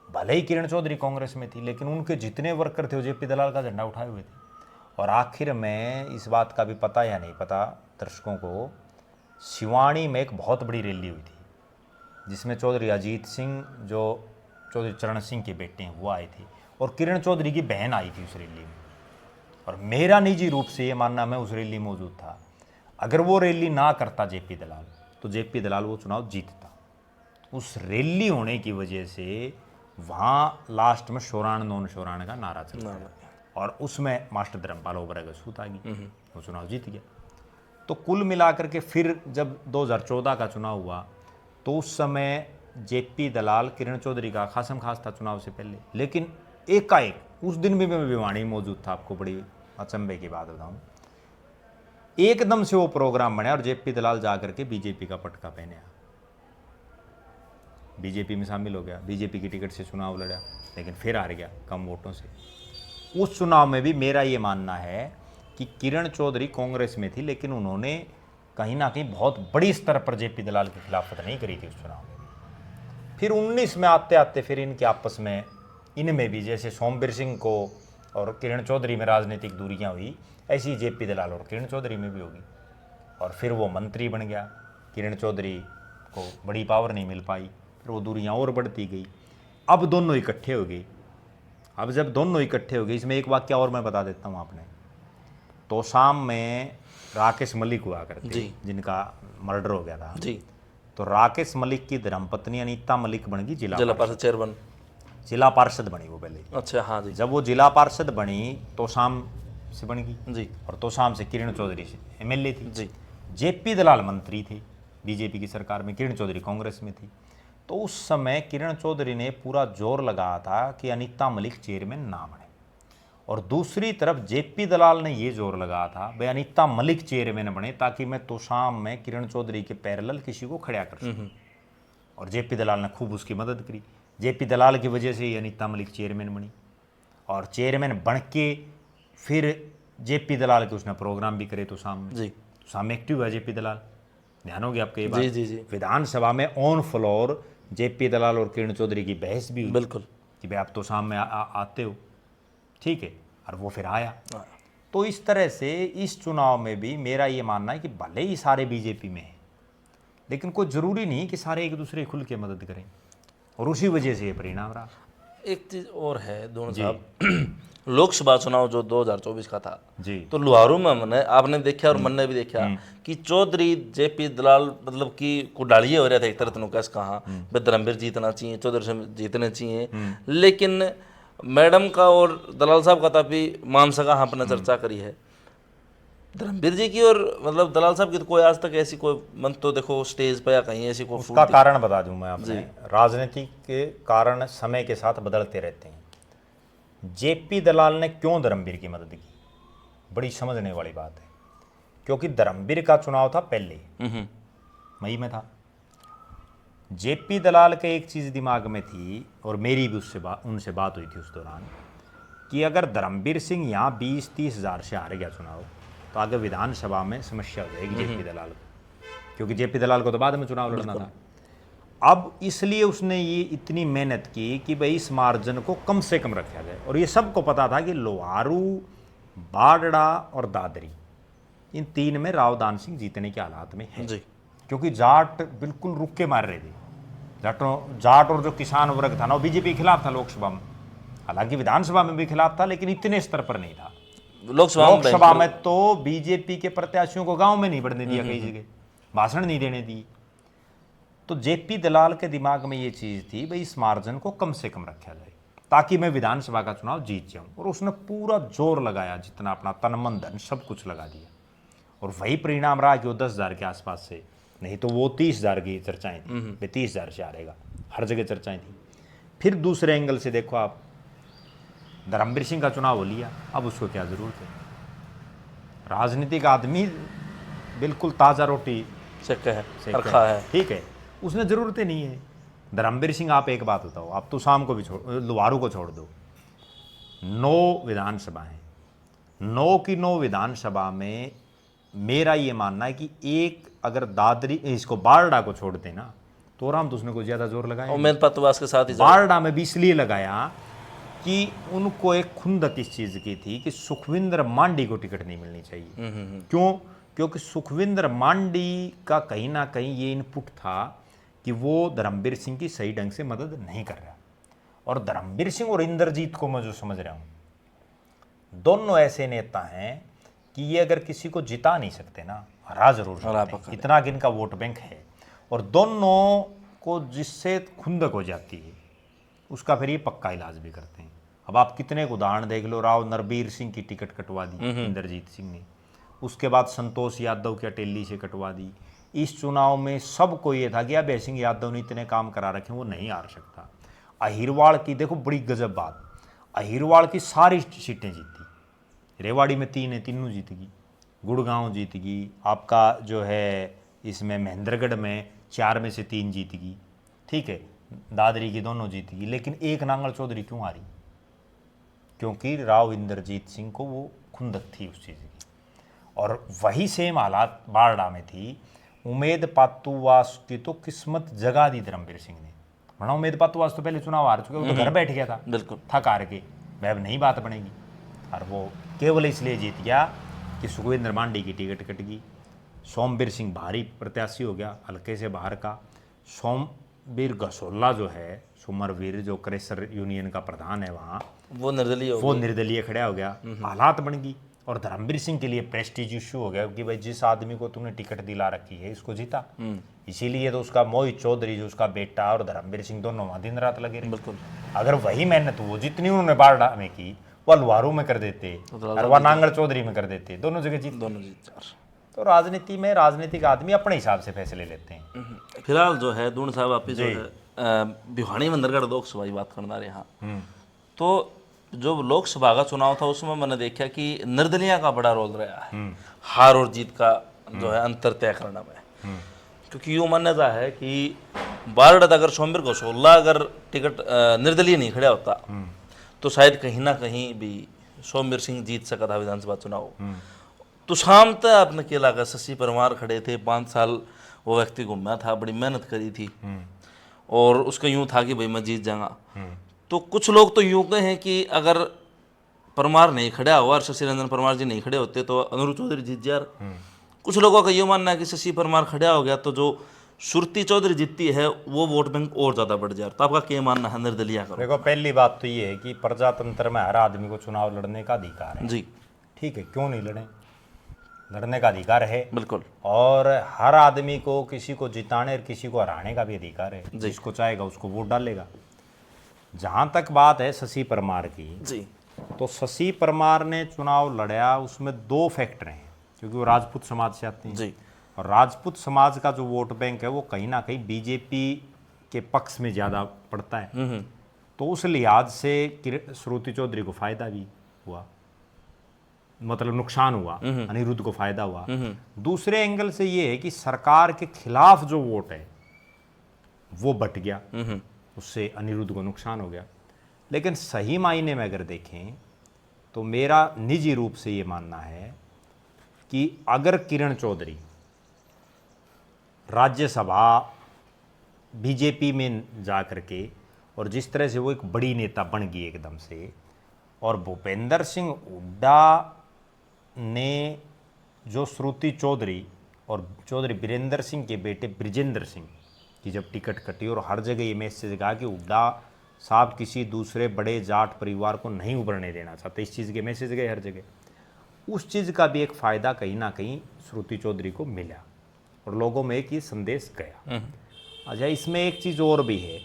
भले ही किरण चौधरी कांग्रेस में थी, लेकिन उनके जितने वर्कर थे वो जेपी दलाल का झंडा उठाए हुए थे। और आखिर में इस बात का भी पता या नहीं पता दर्शकों को, सिवानी में एक बहुत बड़ी रैली हुई थी, जिसमें चौधरी अजीत सिंह, जो चौधरी चरण सिंह के बेटे हैं, वो आए थे, और किरण चौधरी की बहन आई थी उस रैली में। और मेरा निजी रूप से ये मानना, मैं उस रैली में मौजूद था, अगर वो रैली ना करता जेपी दलाल, तो जेपी दलाल वो चुनाव जीतता। उस रैली होने की वजह से वहाँ लास्ट में शोरान नॉन शोरान का नारा चल रहा है, और उसमें मास्टर धर्मपाल ओबरा का सूत आ गई, वो चुनाव जीत गया। तो कुल मिलाकर के फिर जब 2014 का चुनाव हुआ, तो उस समय जेपी दलाल किरण चौधरी का खासम खास था चुनाव से पहले। लेकिन एकाएक उस दिन भी मैं भिवानी मौजूद था, आपको बड़ी अचंभे की बात बताऊं, एकदम से वो प्रोग्राम बना और जेपी दलाल जाकर के बीजेपी का पटका पहने, बीजेपी में शामिल हो गया, बीजेपी की टिकट से चुनाव लड़ा, लेकिन फिर हार गया कम वोटों से। उस चुनाव में भी मेरा ये मानना है कि किरण चौधरी कांग्रेस में थी, लेकिन उन्होंने कहीं ना कहीं बहुत बड़ी स्तर पर जेपी दलाल की खिलाफत नहीं करी थी उस चुनाव में। फिर 19 में आते आते फिर इनके आपस में, इनमें भी जैसे सोमवीर सिंह को और किरण चौधरी में राजनीतिक दूरियां हुई, ऐसी जेपी दलाल और किरण चौधरी में भी होगी। और फिर वो मंत्री बन गया, किरण चौधरी को बड़ी पावर नहीं मिल पाई, फिर वो दूरियां और बढ़ती गई। अब दोनों इकट्ठे हो गए। अब जब दोनों इकट्ठे हो गए, इसमें एक वाक्य और मैं बता देता हूँ आपने, तोशाम में राकेश मलिक हुआ करते, जिनका मर्डर हो गया था जी। तो राकेश मलिक की धर्मपत्नी अनीता मलिक बन गई जिला पार्षद चेयरमैन, जिला पार्षद बनी वो पहले। अच्छा, हाँ जी। जब वो जिला पार्षद बनी तोशाम से बन गई जी, और तोशाम से किरण चौधरी से एमएलए थी जी। जेपी दलाल मंत्री थे बीजेपी की सरकार में, किरण चौधरी कांग्रेस में थी। तो उस समय किरण चौधरी ने पूरा जोर लगाया था कि अनीता मलिक चेयरमैन ना बने, और दूसरी तरफ जेपी दलाल ने ये जोर लगाया था भाई अनीता मलिक चेयरमैन बने, ताकि मैं तोशाम में किरण चौधरी के पैरेलल किसी को खड़ा कर सकूं। और जेपी दलाल ने खूब उसकी मदद करी। जेपी दलाल की वजह से ही अनीता मलिक चेयरमैन बनी, और चेयरमैन बन के फिर जेपी दलाल के उसने प्रोग्राम भी करे तोशाम में जी। तोशाम में एक्टिव है जेपी दलाल, ध्यान हो गया आपके ये बात जी, जी। विधानसभा में ऑन फ्लोर जेपी दलाल और किरण चौधरी की बहस भी हुई, बिल्कुल, कि भाई आप तो सामने आते हो, ठीक है, और वो फिर आया। तो इस तरह से इस चुनाव में भी मेरा ये मानना है कि भले ही सारे बीजेपी में हैं, लेकिन कोई ज़रूरी नहीं कि सारे एक दूसरे खुल के मदद करें, और उसी वजह से ये परिणाम रहा। एक चीज़ और है दोनों साहब, लोकसभा चुनाव जो 2024 का था जी, तो लुहारू में मैंने आपने देखा और मैंने भी देखा कि चौधरी जेपी दलाल मतलब कि कुडालिए हो रहे थे एक तरह से कैसे कहा धर्मवीर जीतना चाहिए, चौधरी जीतने चाहिए, लेकिन मैडम का और दलाल साहब का तभी मान सका आपने चर्चा करी है धर्मवीर जी की, और मतलब दलाल साहब की तो कोई आज तक ऐसी कोई मन तो देखो स्टेज पर या कहीं ऐसी कोई उसका कारण बता दूं मैं आपने, राजनीति के कारण समय के साथ बदलते रहते हैं। जेपी दलाल ने क्यों धर्मवीर की मदद की, बड़ी समझने वाली बात है, क्योंकि धर्मवीर का चुनाव था पहले मई में था। जेपी दलाल के एक चीज़ दिमाग में थी, और मेरी भी उनसे बात हुई थी उस दौरान, कि अगर धर्मवीर सिंह यहाँ 20-30 हज़ार से हार गया चुनाव, तो आगे विधानसभा में समस्या हो जाएगी जेपी दलाल को, क्योंकि जेपी दलाल को तो बाद में चुनाव लड़ना था। अब इसलिए उसने ये इतनी मेहनत की कि भाई इस मार्जिन को कम से कम रखा जाए, और ये सबको पता था कि लोहारू, बारड़ा और दादरी, इन तीन में राव दान सिंह जीतने के हालात में है, क्योंकि जाट बिल्कुल रुक के मार रहे थे। जाट और जो किसान वर्ग था ना, वो बीजेपी के खिलाफ था लोकसभा में, हालांकि विधानसभा में भी खिलाफ था, लेकिन इतने स्तर पर नहीं था। लोकसभा में तो बीजेपी के प्रत्याशियों को गांव में नहीं बढ़ने दिया, कई जगह भाषण नहीं देने दिए। तो जेपी दलाल के दिमाग में ये चीज थी, भाई इस मार्जिन को कम से कम रखा जाए ताकि मैं विधानसभा का चुनाव जीत जाऊं, और उसने पूरा जोर लगाया, जितना अपना तन मन धन सब कुछ लगा दिया, और वही परिणाम रहा कि वो 10,000 के आसपास से, नहीं तो वो 30,000 की चर्चाएं थी, वे 30,000 से हारेगा, हर जगह चर्चाएं थी। फिर दूसरे एंगल से देखो आप, धर्मवीर सिंह का चुनाव हो लिया, अब उसको क्या जरूरत है? राजनीतिक आदमी बिल्कुल ताज़ा रोटी सेका है, ठीक है, उसने जरूरत ही नहीं है। धर्मवीर सिंह, आप एक बात बताओ, आप तो शाम को भी लोहारू को छोड़ दो, 9 विधानसभा है, 9 की 9 विधानसभा में मेरा ये मानना है कि एक अगर दादरी, इसको बारडा को छोड़ देना, तो राम तो उसने कोई ज्यादा जोर लगाया, उम्मेद के साथ ही बारडा में भी इसलिए लगाया कि उनको एक खुंदक इस चीज की थी कि सुखविंदर मांडी को टिकट नहीं मिलनी चाहिए। क्यों? क्योंकि सुखविंदर मांडी का कहीं ना कहीं ये इनपुट था कि वो धर्मवीर सिंह की सही ढंग से मदद नहीं कर रहा, और धर्मवीर सिंह और इंद्रजीत को मैं जो समझ रहा हूं, दोनों ऐसे नेता हैं कि ये अगर किसी को जिता नहीं सकते ना, हरा जरूर सकते, इतना कि इनका वोट बैंक है, और दोनों को जिससे खुंदक हो जाती है उसका फिर ये पक्का इलाज भी करते हैं। अब आप कितने उदाहरण देख लो, राव नरबीर सिंह की टिकट कटवा दी इंद्रजीत सिंह ने, उसके बाद संतोष यादव की अटेली से कटवा दी। इस चुनाव में सबको ये था कि अभय सिंह यादव ने इतने काम करा रखे, वो नहीं हार सकता। अहिरवाल की देखो बड़ी गजब बात, अहिरवाल की सारी सीटें जीती, रेवाड़ी में 3 है, तीनों जीत गई, गुड़गांव जीत गई, आपका जो है इसमें महेंद्रगढ़ में 4 में से 3 जीत गई, ठीक है, दादरी की दोनों जीत गई, लेकिन एक नांगल चौधरी क्यों हारी? क्योंकि राव इंद्रजीत सिंह को वो खुंदक थी उस चीज़ की। और वही सेम हालात बारडा में थी। उमेद पातुवास की तो किस्मत जगा दी धर्मवीर सिंह ने, वरना उमेद पातुवास तो पहले चुनाव हार चुके, वो तो घर बैठ गया था, बिल्कुल थक हार के, वह अब नई बात बनेगी, और वो केवल इसलिए जीत गया कि सुखविंदर मांडी की टिकट कट गई। सोमवीर सिंह भारी प्रत्याशी हो गया, हल्के से बाहर का। सोमवीर गसोला जो है, सुमरवीर जो क्रेशर यूनियन का प्रधान है वहाँ, वो निर्दलीय खड़ा हो गया, हालात बन गई। और धर्मवीर सिंह के लिए प्रेस्टीज इश्यू हो गया कि भाई जिस आदमी को तुमने टिकट दिला रखी है इसको जीता, इसीलिए तो उसका मोहित चौधरी जो उसका बेटा और धर्मवीर सिंह दोनों वहाँ दिन रात लगे रहे। बिल्कुल, अगर वही मेहनत वो जितनी उन्होंने बारडा में की वह लोहारू में कर देते और वह नांगल चौधरी में कर देते, दोनों जगह जीत। तो राजनीति में राजनीतिक आदमी अपने हिसाब से फैसले लेते हैं। फिलहाल जो है दून साहब आप जो है भिवानी बंदरगढ़ लोकसभा की बात करना रहे, हाँ, तो जो लोकसभा का चुनाव था उसमें मैंने देखा कि निर्दलिया का बड़ा रोल रहा है हार और जीत का जो है अंतर तय करने में, क्योंकि यूँ मान्यता है कि बारडा अगर सोमवीर गसोला अगर टिकट निर्दलीय नहीं खड़ा होता तो शायद कहीं ना कहीं भी सोमवीर सिंह जीत सका था विधानसभा चुनाव। तो शाम तक आपने क्या लगा, शशि परमार खड़े थे, 5 साल वो व्यक्ति घूमा था, बड़ी मेहनत करी थी, और उसका यूँ था कि भाई मैं जीत जाऊंगा। तो कुछ लोग तो यूँ कहे हैं कि अगर परमार नहीं खड़ा हुआ और शशि रंजन परमार जी नहीं खड़े होते तो अनिरुद्ध चौधरी जीत जा। कुछ लोगों का ये मानना है कि शशि परमार खड़ा हो गया तो जो सुरती चौधरी जीतती है वो वोट बैंक और ज़्यादा बढ़ जाए। तो आपका क्या मानना है निर्दलीय का? देखो, पहली बात तो ये है कि प्रजातंत्र में हर आदमी को चुनाव लड़ने का अधिकार है जी, ठीक है, क्यों नहीं लड़े, लड़ने का अधिकार है बिल्कुल। और हर आदमी को किसी को जिताने और किसी को हराने का भी अधिकार है, जिसको चाहेगा उसको वोट डालेगा। जहाँ तक बात है शशि परमार की जी, तो शशि परमार ने चुनाव लड़ा, उसमें 2 फैक्टर हैं, क्योंकि वो राजपूत समाज से आते हैं जी, और राजपूत समाज का जो वोट बैंक है वो कहीं ना कहीं बीजेपी के पक्ष में ज़्यादा पड़ता है। तो उस लिहाज से श्रुति चौधरी को फायदा भी हुआ, मतलब नुकसान हुआ, अनिरुद्ध को फायदा हुआ। दूसरे एंगल से ये है कि सरकार के खिलाफ जो वोट है वो बट गया, उससे अनिरुद्ध को नुकसान हो गया। लेकिन सही मायने में अगर देखें तो मेरा निजी रूप से ये मानना है कि अगर किरण चौधरी राज्यसभा बीजेपी में जा करके और जिस तरह से वो एक बड़ी नेता बन गई एकदम से, और भूपेंद्र सिंह हुड्डा ने जो श्रुति चौधरी और चौधरी बीरेंद्र सिंह के बेटे ब्रिजेंद्र सिंह की जब टिकट कटी और हर जगह ये मैसेज कहा कि हुड्डा साहब किसी दूसरे बड़े जाट परिवार को नहीं उभरने देना चाहते, इस चीज़ के मैसेज गए हर जगह, उस चीज़ का भी एक फ़ायदा कहीं ना कहीं श्रुति चौधरी को मिला और लोगों में एक ये संदेश गया। अच्छा, इसमें एक चीज़ और भी है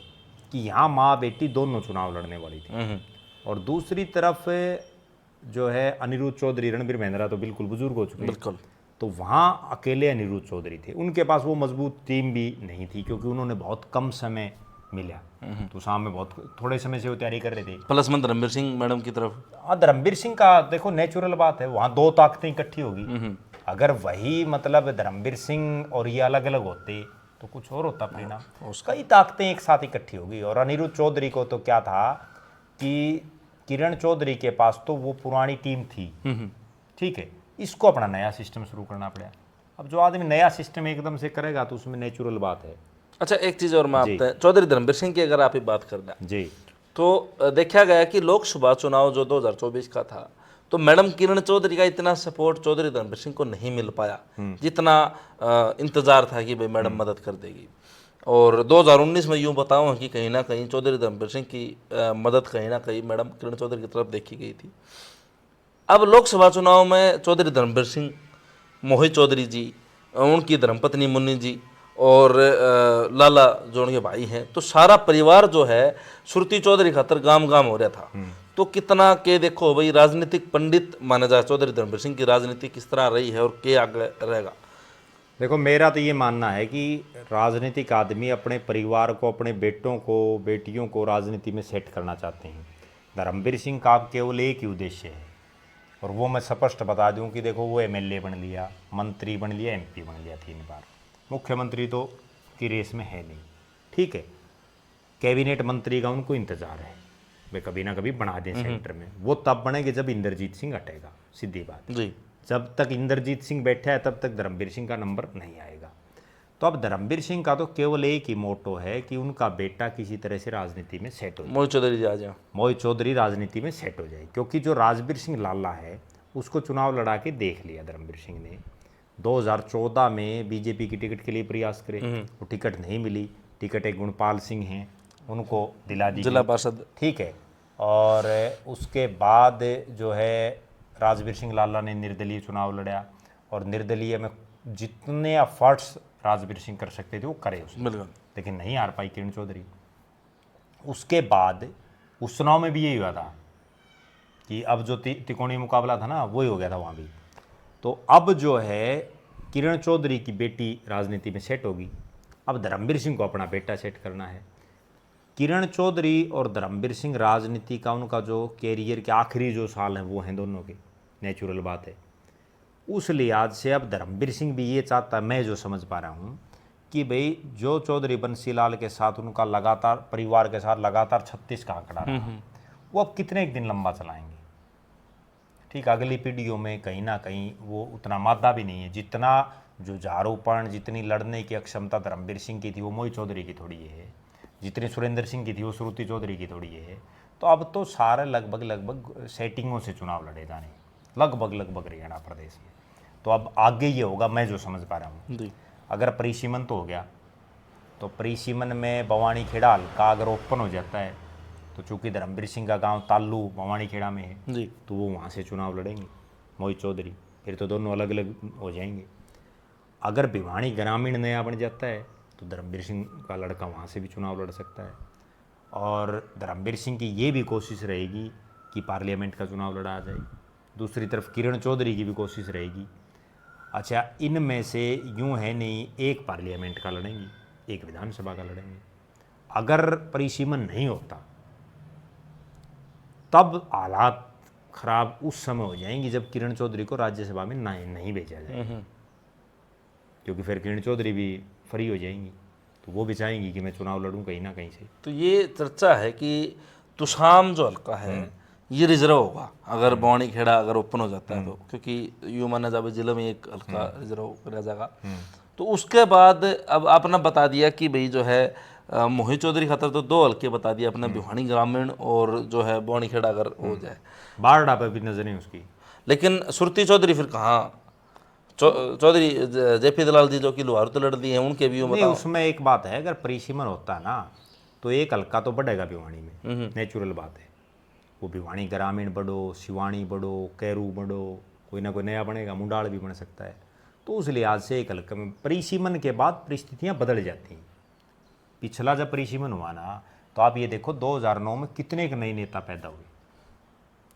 कि यहाँ माँ बेटी दोनों चुनाव लड़ने वाली थी और दूसरी तरफ जो है अनिरुद्ध चौधरी, रणबीर महिंद्रा तो बिल्कुल बुजुर्ग हो चुके हैं, बिल्कुल, तो वहाँ अकेले अनिरुद्ध चौधरी थे, उनके पास वो मजबूत टीम भी नहीं थी क्योंकि उन्होंने बहुत कम समय मिला, तो सामने बहुत थोड़े समय से वो तैयारी कर रहे थे। प्लस में रणबीर सिंह मैडम की तरफ, धर्मवीर सिंह का देखो नेचुरल बात है, वहाँ दो ताकतें इकट्ठी होगी, अगर वही मतलब धर्मवीर सिंह और ये अलग अलग होते तो कुछ और होता परिणाम, कई ताकतें एक साथ इकट्ठी होगी। और अनिरुद्ध चौधरी को तो क्या था कि किरण चौधरी के पास तो वो पुरानी टीम थी, ठीक है, इसको अपना नया सिस्टम शुरू करना पड़ा। अब जो आदमी नया सिस्टम एकदम से करेगा तो उसमें नेचुरल बात है। अच्छा एक चीज़ और मैं आपसे, चौधरी धर्मवीर सिंह की अगर आप ही बात कर लें जी, तो देखा गया कि लोकसभा चुनाव जो 2024 का था तो मैडम किरण चौधरी का इतना सपोर्ट चौधरी धर्मवीर सिंह को नहीं मिल पाया जितना इंतजार था कि भाई मैडम मदद कर देगी। और 2019 में यूँ बताऊँ कि कहीं ना कहीं चौधरी धर्मवीर सिंह की मदद कहीं ना कहीं मैडम किरण चौधरी की तरफ देखी गई थी। अब लोकसभा चुनाव में चौधरी धर्मवीर सिंह, मोहित चौधरी जी, उनकी धर्मपत्नी मुन्नी जी और लाला जो उनके भाई हैं, तो सारा परिवार जो है श्रुति चौधरी खातर गाम गाम हो रहा था। तो कितना के देखो भाई राजनीतिक पंडित माना जाए चौधरी धर्मवीर सिंह की राजनीति किस तरह रही है और के आगे रहेगा। देखो मेरा तो ये मानना है कि राजनीतिक आदमी अपने परिवार को, अपने बेटों को, बेटियों को राजनीति में सेट करना चाहते हैं। धर्मवीर सिंह का केवल एक ही उद्देश्य है और वो मैं स्पष्ट बता दूं कि देखो वो एमएलए बन लिया, मंत्री बन लिया, एमपी बन लिया 3 बार, मुख्यमंत्री तो की रेस में है नहीं, ठीक है, कैबिनेट मंत्री का उनको इंतजार है, वे कभी ना कभी बना दें सेंटर में, वो तब बनेंगे जब इंद्रजीत सिंह हटेगा, सीधी बात जी। जब तक इंद्रजीत सिंह बैठा है तब तक धर्मवीर सिंह का नंबर नहीं आएगा। तो अब धर्मवीर सिंह का तो केवल एक ही मोटो है कि उनका बेटा किसी तरह से राजनीति में सेट हो जाए, मोहित चौधरी जी आ जाए, मोहित चौधरी राजनीति में सेट हो जाए, क्योंकि जो राजवीर सिंह लाला है उसको चुनाव लड़ा के देख लिया धर्मवीर सिंह ने। 2014 में बीजेपी की टिकट के लिए प्रयास करे, वो टिकट नहीं मिली, टिकट एक गुणपाल सिंह हैं उनको दिला दी जिला पार्षद, ठीक है, और उसके बाद जो है राजवीर सिंह लाला ने निर्दलीय चुनाव लड़ा और निर्दलीय में जितने एफर्ट्स राजवीर सिंह कर सकते थे वो करे उसने, बिल्कुल, लेकिन नहीं हार पाई किरण चौधरी। उसके बाद उस चुनाव में भी यही हुआ था कि अब जो त्रिकोणीय मुकाबला था ना वही हो गया था वहाँ भी। तो अब जो है किरण चौधरी की बेटी राजनीति में सेट होगी, अब धर्मवीर सिंह को अपना बेटा सेट करना है। किरण चौधरी और धर्मवीर सिंह राजनीति का उनका जो कैरियर के आखिरी जो साल हैं वो हैं दोनों के, नेचुरल बात है। उस लिहाज से अब धर्मवीर सिंह भी ये चाहता है, मैं जो समझ पा रहा हूँ, कि भाई जो चौधरी बंसीलाल के साथ उनका लगातार परिवार के साथ लगातार 36 का आंकड़ा रहा, वो अब कितने एक दिन लंबा चलाएंगे, ठीक, अगली पीढ़ियों में कहीं ना कहीं वो उतना मादा भी नहीं है जितना जो झाड़ूपन, जितनी लड़ने की अक्षमता धर्मवीर सिंह की थी वो मोहित चौधरी की थोड़ी है, जितनी सुरेंद्र सिंह की थी वो श्रुति चौधरी की थोड़ी है। तो अब तो सारे लगभग सेटिंगों से चुनाव लड़े जाने, लगभग हरियाणा प्रदेश में। तो अब आगे ये होगा, मैं जो समझ पा रहा हूँ, अगर परिसीमन तो हो गया, तो परिसीमन में भवानी खेड़ा हल्का अगर ओपन हो जाता है तो चूंकि धर्मवीर सिंह का गांव तालू भवानी खेड़ा में है जी, तो वो वहाँ से चुनाव लड़ेंगे मोहित चौधरी, फिर तो दोनों अलग अलग हो जाएंगे। अगर भिवानी ग्रामीण नया बन जाता है तो धर्मवीर सिंह का लड़का वहाँ से भी चुनाव लड़ सकता है, और धर्मवीर सिंह की ये भी कोशिश रहेगी कि पार्लियामेंट का चुनाव लड़ा जाए, दूसरी तरफ किरण चौधरी की भी कोशिश रहेगी। अच्छा, इनमें से यूँ है नहीं, एक पार्लियामेंट का लड़ेंगी, एक विधानसभा का लड़ेंगे। अगर परिसीमन नहीं होता तब हालात खराब उस समय हो जाएंगी जब किरण चौधरी को राज्यसभा में नहीं भेजा जाए, क्योंकि फिर किरण चौधरी भी फ्री हो जाएंगी, तो वो भी चाहेंगी कि मैं चुनाव लड़ूं कहीं ना कहीं से। तो ये चर्चा है कि तुषाम जो हल्का है ये रिजर्व होगा अगर बौणी खेड़ा अगर ओपन हो जाता है तो, क्योंकि यूँ माना जाए जिले में एक हल्का रिजर्व रह जाएगा। तो उसके बाद अब आपने बता दिया कि भाई जो है मोहित चौधरी खातर तो 2 हल्के बता दिया अपने, भिवानी ग्रामीण और जो है बौणी खेड़ा अगर हो जाए। बारडा पे भी नजर नहीं उसकी। लेकिन सुरती चौधरी फिर कहाँ, चौधरी जेपी दलाल जी जो कि लोहारू तो लड़ दिए हैं, उनके भी नहीं, उसमें एक बात है, अगर परिसीमन होता ना तो एक हल्का तो बढ़ेगा भिवानी में, नेचुरल बात है। वो भिवानी ग्रामीण बढ़ो, सिवानी बढ़ो, कैरू बढ़ो, कोई ना कोई नया बनेगा, मुंडाल भी बन सकता है। तो उस लिहाज से एक हल्का में परिसीमन के बाद परिस्थितियाँ बदल जाती हैं। पिछला जब परिसीमन हुआ ना तो आप ये देखो 2009 में कितने के नए नेता पैदा हुए,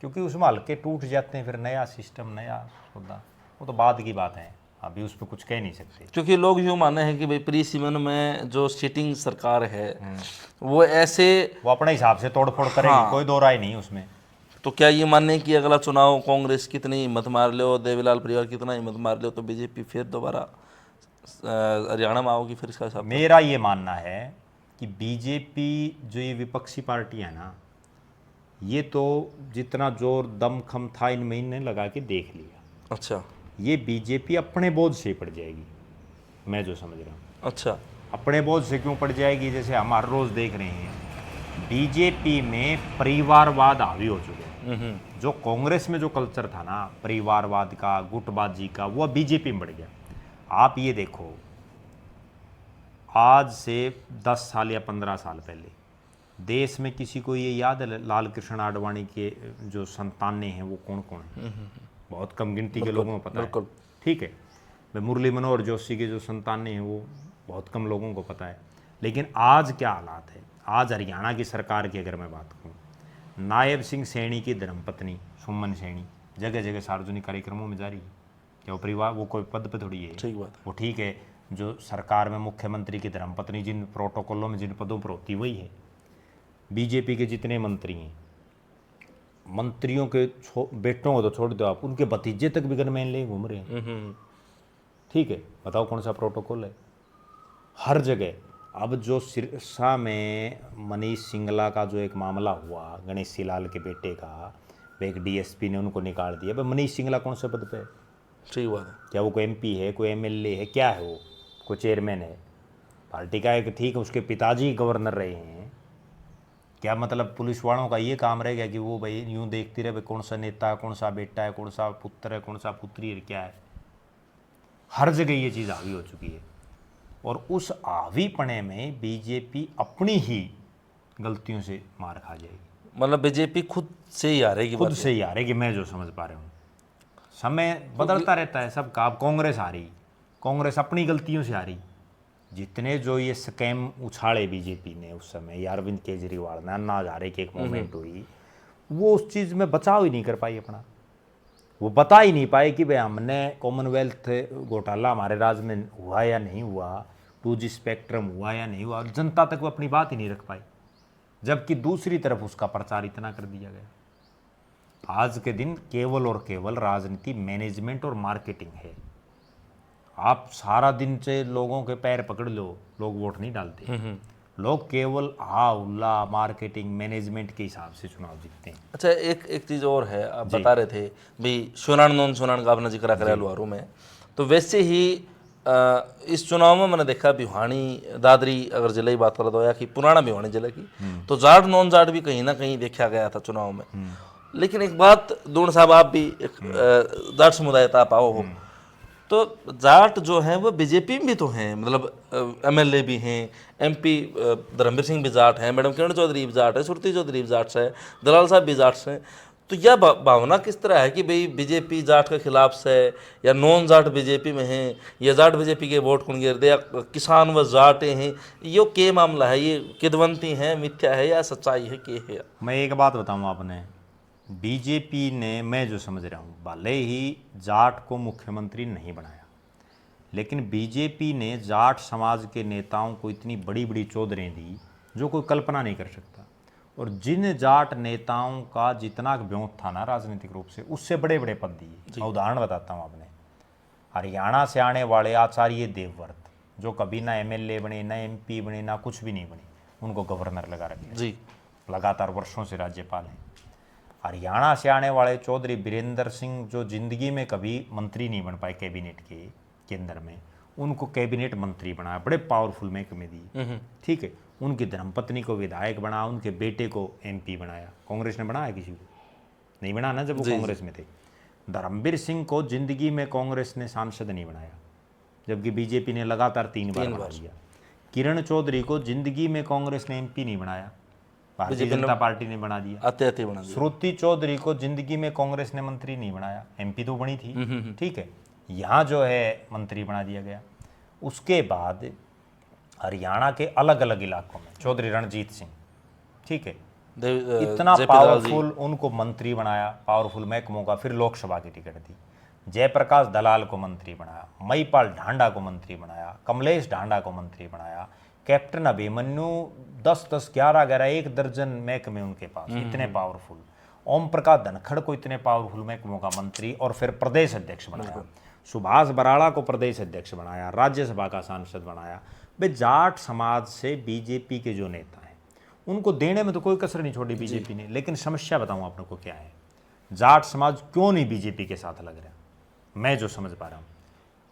क्योंकि उसमें हल्के टूट जाते हैं, फिर नया सिस्टम नया सौदा, वो तो बाद की बात है, अभी उस पर कुछ कह नहीं सकते। क्योंकि लोग यूँ माने हैं कि भाई प्री सीमन में जो सिटिंग सरकार है वो ऐसे वो अपने हिसाब से तोड़ फोड़ करेगी, कोई दो राय नहीं उसमें। तो क्या ये मानने कि अगला चुनाव कांग्रेस कितनी हिम्मत मार लो, देवीलाल परिवार कितना हिम्मत मार लो, तो बीजेपी फिर दोबारा हरियाणा में आओगी फिर इसका हिसाब? मेरा ये मानना है कि बीजेपी जो ये विपक्षी पार्टी है ना, ये तो जितना जोर दम खम था इन महीने लगा के देख लिया। अच्छा, ये बीजेपी अपने बोझ से पड़ जाएगी, मैं जो समझ रहा हूँ। अच्छा, अपने बोझ से क्यों पड़ जाएगी? जैसे हम हर रोज देख रहे हैं बीजेपी में परिवारवाद हावी हो चुके हैं। जो कांग्रेस में जो कल्चर था ना परिवारवाद का, गुटबाजी का, वो बीजेपी में बढ़ गया। आप ये देखो, आज से 10 साल या 15 साल पहले देश में किसी को ये याद है लाल कृष्ण आडवाणी के जो संतानें हैं वो कौन कौन है? बहुत कम गिनती के लोगों को पता है, ठीक है। भाई मुरली मनोहर जोशी के जो संतानें हैं वो बहुत कम लोगों को पता है। लेकिन आज क्या हालात है, आज हरियाणा की सरकार की अगर मैं बात करूँ, नायब सिंह सैनी की धर्मपत्नी सुमन सैनी जगह जगह सार्वजनिक कार्यक्रमों में जा रही है। क्या वो परिवार, वो कोई पद पे थोड़ी है, ठीक बात, वो ठीक है। जो सरकार में मुख्यमंत्री की धर्मपत्नी जिन प्रोटोकॉलों में जिन पदों पर होती वही है। बीजेपी के जितने मंत्री हैं, मंत्रियों के बेटों को तो छोड़ दो आप, उनके भतीजे तक भी गनमैन ले घूम रहे हैं, ठीक है। बताओ कौन सा प्रोटोकॉल है? हर जगह। अब जो सिरसा में मनीष सिंगला का जो एक मामला हुआ गणेश सिलाल के बेटे का, एक डीएसपी ने उनको निकाल दिया। भाई मनीष सिंगला कौन से पद पे है? ठीक बात है। क्या वो कोई एमपी है, कोई एमएलए है, क्या है वो? कोई चेयरमैन है पार्टी का? एक ठीक, उसके पिताजी गवर्नर रहे हैं। क्या मतलब पुलिस वालों का ये काम रह गया कि वो भाई यूँ देखती रहे भाई कौन सा नेता, कौन सा बेटा है, कौन सा पुत्र है, कौन सा पुत्री है, क्या है? हर जगह ये चीज़ हावी हो चुकी है। और उस हावीपने में बीजेपी अपनी ही गलतियों से मार खा जाएगी। मतलब बीजेपी खुद से ही हारेगी, खुद से ही हारेगी, मैं जो समझ पा रहा हूँ। समय बदलता रहता है सबका। अब कांग्रेस हारी, कांग्रेस अपनी गलतियों से हारी। जितने जो ये स्कैम उछाले बीजेपी ने उस समय, अरविंद केजरीवाल ने, अन्ना हजारे की एक मोमेंट हुई, वो उस चीज़ में बचाव ही नहीं कर पाई अपना। वो बता ही नहीं पाए कि भाई हमने कॉमनवेल्थ घोटाला हमारे राज्य में हुआ या नहीं हुआ, 2G स्पेक्ट्रम हुआ या नहीं हुआ, और जनता तक वो अपनी बात ही नहीं रख पाई। जबकि दूसरी तरफ उसका प्रचार इतना कर दिया गया। आज के दिन केवल और केवल राजनीति मैनेजमेंट और मार्केटिंग है। आप सारा दिन से लोगों के पैर पकड़ लो, लोग वोट नहीं डालते। लोग केवल हा उल्ला मार्केटिंग मैनेजमेंट के हिसाब से चुनाव जीतते हैं। अच्छा, एक चीज़ और है, आप बता रहे थे भाई सुनान नॉन सुनान का आपने जिक्र करा लुहारू में, तो वैसे ही इस चुनाव में मैंने देखा भिवानी दादरी अगर जिले की बात करा तो या कि पुराना भिवानी जिले की, तो जाट नॉन जाट भी कहीं ना कहीं देखा गया था चुनाव में। लेकिन एक बात दून साहब, आप भी एक जाट समुदाय आप आओ हो, तो जाट जो हैं वो बीजेपी में भी तो हैं, मतलब एमएलए भी हैं, एमपी धर्मवीर सिंह भी जाट हैं, मैडम किरण चौधरी भी जाट है, सुरती चौधरी भी जाट है, दलाल साहब भी जाट हैं। तो यह भावना किस तरह है कि भाई बीजेपी जाट के खिलाफ है, या नॉन जाट बीजेपी में हैं, या जाट बीजेपी के वोट कौन गिर दे, या किसान व जाट हैं, यो के मामला है? ये किदवंती है, मिथ्या है, या सच्चाई है, के है? मैं एक बात बताऊँ आपने, बीजेपी ने, मैं जो समझ रहा हूँ, भले ही जाट को मुख्यमंत्री नहीं बनाया, लेकिन बीजेपी ने जाट समाज के नेताओं को इतनी बड़ी बड़ी चौधरें दी जो कोई कल्पना नहीं कर सकता। और जिन जाट नेताओं का जितना ब्योंत था ना राजनीतिक रूप से, उससे बड़े बड़े पद दिए। मैं उदाहरण बताता हूँ आपने, हरियाणा से आने वाले आचार्य देवव्रत, जो कभी ना एमएलए बने, ना एमपी बने, ना कुछ भी नहीं बने, उनको गवर्नर लगा रखे जी, लगातार वर्षों से राज्यपाल हैं। हरियाणा से आने वाले चौधरी बीरेंद्र सिंह जो जिंदगी में कभी मंत्री नहीं बन पाए कैबिनेट के केंद्र में, उनको कैबिनेट मंत्री बनाया, बड़े पावरफुल महकमे दिए, ठीक है। उनकी धर्मपत्नी को विधायक बनाया, उनके बेटे को एमपी बनाया। कांग्रेस ने बनाया किसी को? नहीं बनाया ना, जब वो कांग्रेस में थे। धर्मवीर सिंह को जिंदगी में कांग्रेस ने सांसद नहीं बनाया, जबकि बीजेपी ने लगातार 3 बार बना दिया। किरण चौधरी को जिंदगी में कांग्रेस ने एमपी नहीं बनाया, भारतीय जनता पार्टी ने बना दिया। आते बना दिया। श्रुति चौधरी को जिंदगी में कांग्रेस ने मंत्री नहीं बनाया, एमपी तो बनी थी, ठीक है, यहाँ जो है मंत्री बना दिया गया। उसके बाद हरियाणा के अलग अलग इलाकों में चौधरी रणजीत सिंह, ठीक है, इतना पावरफुल, उनको मंत्री बनाया, पावरफुल महकमों का। फिर लोकसभा की टिकट दी, जयप्रकाश दलाल को मंत्री बनाया, मईपाल ढांडा को मंत्री बनाया, कमलेश ढांडा को मंत्री बनाया, कैप्टन अभिमन्यु 10-10, 11-11, 1 दर्जन महकमे उनके पास, इतने पावरफुल। ओम प्रकाश धनखड़ को इतने पावरफुल महकमों का मंत्री और फिर प्रदेश अध्यक्ष बनाया। सुभाष बराड़ा को प्रदेश अध्यक्ष बनाया, राज्यसभा का सांसद बनाया। भाई जाट समाज से बीजेपी के जो नेता हैं उनको देने में तो कोई कसर नहीं छोड़ी बीजेपी ने। लेकिन समस्या बताऊं आप लोग को क्या है, जाट समाज क्यों नहीं बीजेपी के साथ लग रहा, मैं जो समझ पा रहा हूँ।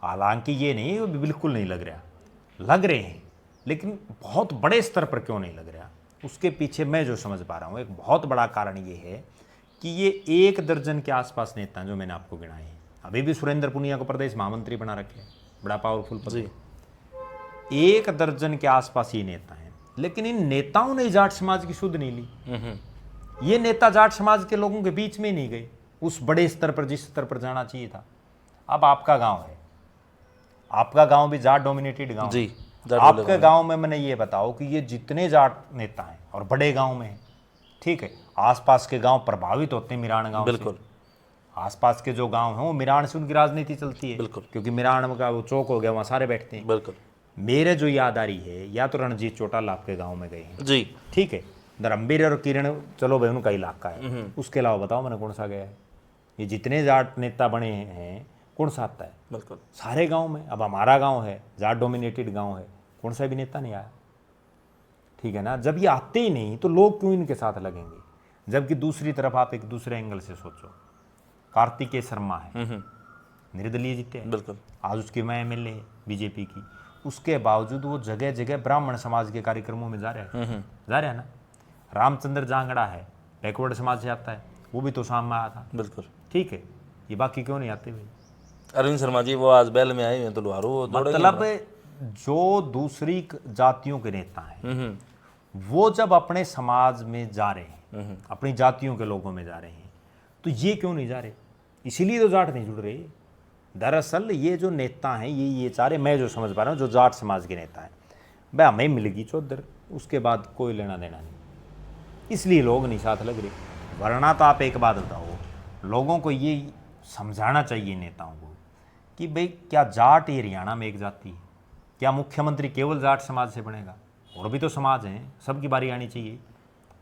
हालांकि ये नहीं वो बिल्कुल नहीं लग रहा, लग रहे हैं, लेकिन बहुत बड़े स्तर पर क्यों नहीं लग रहा, उसके पीछे मैं जो समझ पा रहा हूँ एक बहुत बड़ा कारण ये है कि ये 1 दर्जन के आसपास नेता जो मैंने आपको गिनाए हैं, अभी भी सुरेंद्र पुनिया को प्रदेश महामंत्री बना रखे हैं, बड़ा पावरफुल पद है। 1 दर्जन के आसपास ये नेता हैं, लेकिन इन नेताओं ने जाट समाज की सुध नहीं ली। ये नेता जाट समाज के लोगों के बीच में नहीं गए उस बड़े स्तर पर जिस स्तर पर जाना चाहिए था। अब आपका गांव है, आपका गांव भी जाट डोमिनेटेड गांव जी, आपके गांव में मैंने ये बताओ कि ये जितने जाट नेता हैं और बड़े गांव में हैं, ठीक है, आसपास के गांव प्रभावित होते हैं मिरान गांव बिल्कुल। आसपास के जो गांव हैं वो मिरान से उनकी राजनीति चलती है, बिल्कुल, क्योंकि मिरान का वो चौक हो गया, वहाँ सारे बैठते हैं। बिल्कुल। मेरे जो याद आ रही है, या तो रणजीत चौटाला आपके गांव में गए हैं जी, ठीक है, धर्मवीर और किरण चलो भाई उनका इलाका है, उसके अलावा बताओ मैंने कौन सा गया है? ये जितने जाट नेता बने हैं कौन सा आता है? बिल्कुल सारे गांव में। अब हमारा गांव है, जाट डोमिनेटेड गांव है, कौन सा भी नेता नहीं आया, ठीक है ना। जब ये आते ही नहीं तो लोग क्यों इनके साथ लगेंगे? जबकि दूसरी तरफ आप एक दूसरे एंगल से सोचो, कार्तिकेय शर्मा है, निर्दलीय जीते हैं, बिल्कुल, आज उसकी मैं एमएलए है बीजेपी की, उसके बावजूद वो जगह जगह ब्राह्मण समाज के कार्यक्रमों में जा रहा है, जा रहा है ना। रामचंद्र जांगड़ा है, बैकवर्ड समाज से आता है, वो भी तो शाम में आया था, बिल्कुल, ठीक है, ये बाकी क्यों नहीं आते भाई? अरविंद शर्मा जी वो आज बैल में आए हैं तो लुहारू, मतलब जो दूसरी जातियों के नेता हैं वो जब अपने समाज में जा रहे हैं, अपनी जातियों के लोगों में जा रहे हैं, तो ये क्यों नहीं जा रहे? इसीलिए तो जाट नहीं जुड़ रहे। दरअसल ये जो नेता हैं ये चारे, मैं जो समझ पा रहा हूँ, जो जाट समाज के नेता हैं, भाई हमें मिलेगी चौधर, उसके बाद कोई लेना देना नहीं, इसलिए लोग नहीं साथ लग रहे। वरना तो आप एक बात बताओ, लोगों को ये समझाना चाहिए नेताओं को कि भाई क्या जाट ये हरियाणा में एक जाति है? क्या मुख्यमंत्री केवल जाट समाज से बनेगा? और भी तो समाज हैं, सबकी बारी आनी चाहिए,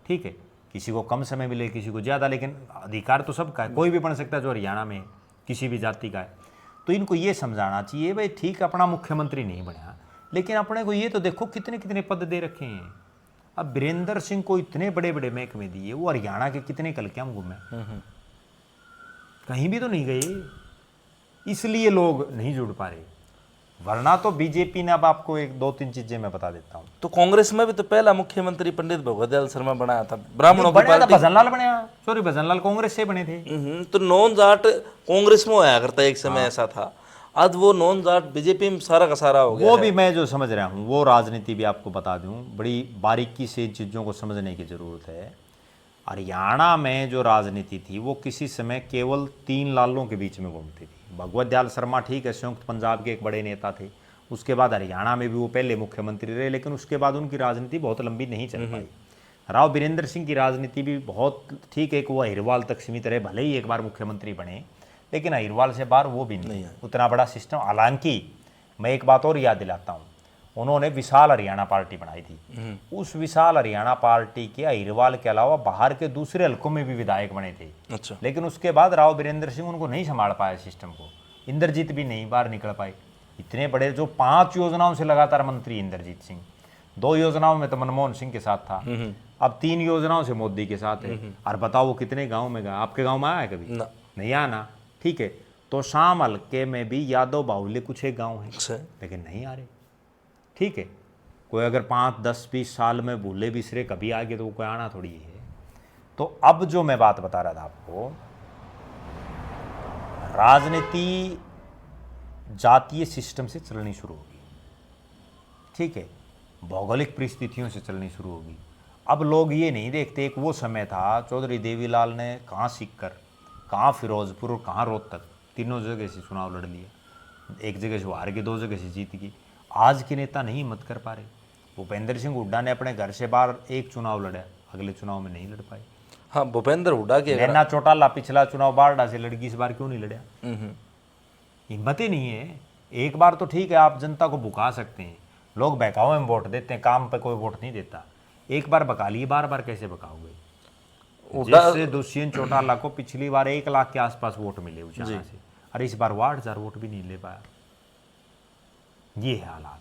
ठीक है। किसी को कम समय मिले, किसी को ज़्यादा, लेकिन अधिकार तो सबका है, कोई भी बन सकता है जो हरियाणा में किसी भी जाति का है। तो इनको ये समझाना चाहिए भाई ठीक अपना मुख्यमंत्री नहीं बना, लेकिन अपने को ये तो देखो कितने कितने पद दे रखे हैं। अब बीरेंद्र सिंह को इतने बड़े बड़े महकमे दिए, वो हरियाणा के कितने कलक्याम घूमे, कहीं भी तो नहीं गए, इसलिए लोग नहीं जुड़ पा रहे। वरना तो बीजेपी ने, अब आपको 1-2-3 चीजें मैं बता देता हूँ। तो कांग्रेस में भी तो पहला मुख्यमंत्री पंडित भगवत दयाल शर्मा बनाया था, ब्राह्मणों की पार्टी। भजनलाल बनाया, सॉरी भजनलाल कांग्रेस से बने थे। तो नॉन जाट कांग्रेस में आया करता, एक समय ऐसा था। आज वो नॉन जाट बीजेपी में सारा का सारा हो गया। वो भी मैं जो समझ रहा हूँ, वो राजनीति भी आपको बता दूं, बड़ी बारीकी से चीज़ों को समझने की ज़रूरत है। हरियाणा में जो राजनीति थी वो किसी समय केवल 3 लालों के बीच में घूमती थी। भगवत दयाल शर्मा ठीक है, संयुक्त पंजाब के एक बड़े नेता थे, उसके बाद हरियाणा में भी वो पहले मुख्यमंत्री रहे, लेकिन उसके बाद उनकी राजनीति बहुत लंबी नहीं चल पाई। राव बीरेंद्र सिंह की राजनीति भी बहुत ठीक है कि वो अहिरवाल तक सीमित रहे, भले ही एक बार मुख्यमंत्री बने, लेकिन अहिरवाल से बाहर वो भी नहीं उतना बड़ा सिस्टम। हालांकि मैं एक बात और याद दिलाता हूँ, उन्होंने विशाल हरियाणा पार्टी बनाई थी। उस विशाल हरियाणा पार्टी के अहिरवाल के अलावा बाहर के दूसरे हलकों में भी विधायक बने थे। अच्छा। लेकिन उसके बाद राव बीरेंद्र सिंह उनको नहीं संभाल पाए सिस्टम को, इंद्रजीत भी नहीं बाहर निकल पाए। इतने बड़े जो 5 योजनाओं से लगातार मंत्री इंद्रजीत सिंह, 2 योजनाओं में तो मनमोहन सिंह के साथ था। अब 3 योजनाओं से मोदी के साथ है। और बताओ वो कितने गांव में गया? आपके गांव में आया है कभी? ना। नहीं आया ना, ठीक है। तो शाम हल्के में भी यादव बाहुल्य कुछ एक गांव है, अच्छा। लेकिन नहीं आ रहे, ठीक है। कोई अगर 5, 10, 20 साल में भूले बिसरे कभी आ गए तो वो कोई आना थोड़ी है। तो अब जो मैं बात बता रहा था आपको, राजनीति जातीय सिस्टम से चलनी शुरू होगी, ठीक है, भौगोलिक परिस्थितियों से चलनी शुरू होगी। अब लोग ये नहीं देखते, एक वो समय था चौधरी देवीलाल ने कहाँ सीकर, कहाँ फिरोजपुर और कहाँ रोहतक, तीनों जगह से चुनाव लड़ लिया। एक जगह से वो हार गए, 2 जगह से जीत गई। आज के नेता नहीं हिम्मत कर पा रहे। भूपेंद्र सिंह हुड्डा ने अपने घर से बाहर एक चुनाव लड़ा, अगले चुनाव में नहीं लड़ पाए। हाँ, भूपेंद्र हुड्डा की नैना चौटाला पिछला चुनाव बारडा से लड़की, इस बार क्यों नहीं लड़ा? हिम्मत ही नहीं है। एक बार तो ठीक है, आप जनता को भुका सकते हैं, लोग बहकावे में वोट देते हैं, काम पे कोई वोट नहीं देता। एक बार बका लिए, बार बार कैसे बकाओगे? जैसे दुष्यंत चौटाला को पिछली बार 1 लाख के आसपास वोट मिले उस जगह से, अरे इस बार 8,000 वोट भी नहीं ले पाया। ये है हालात।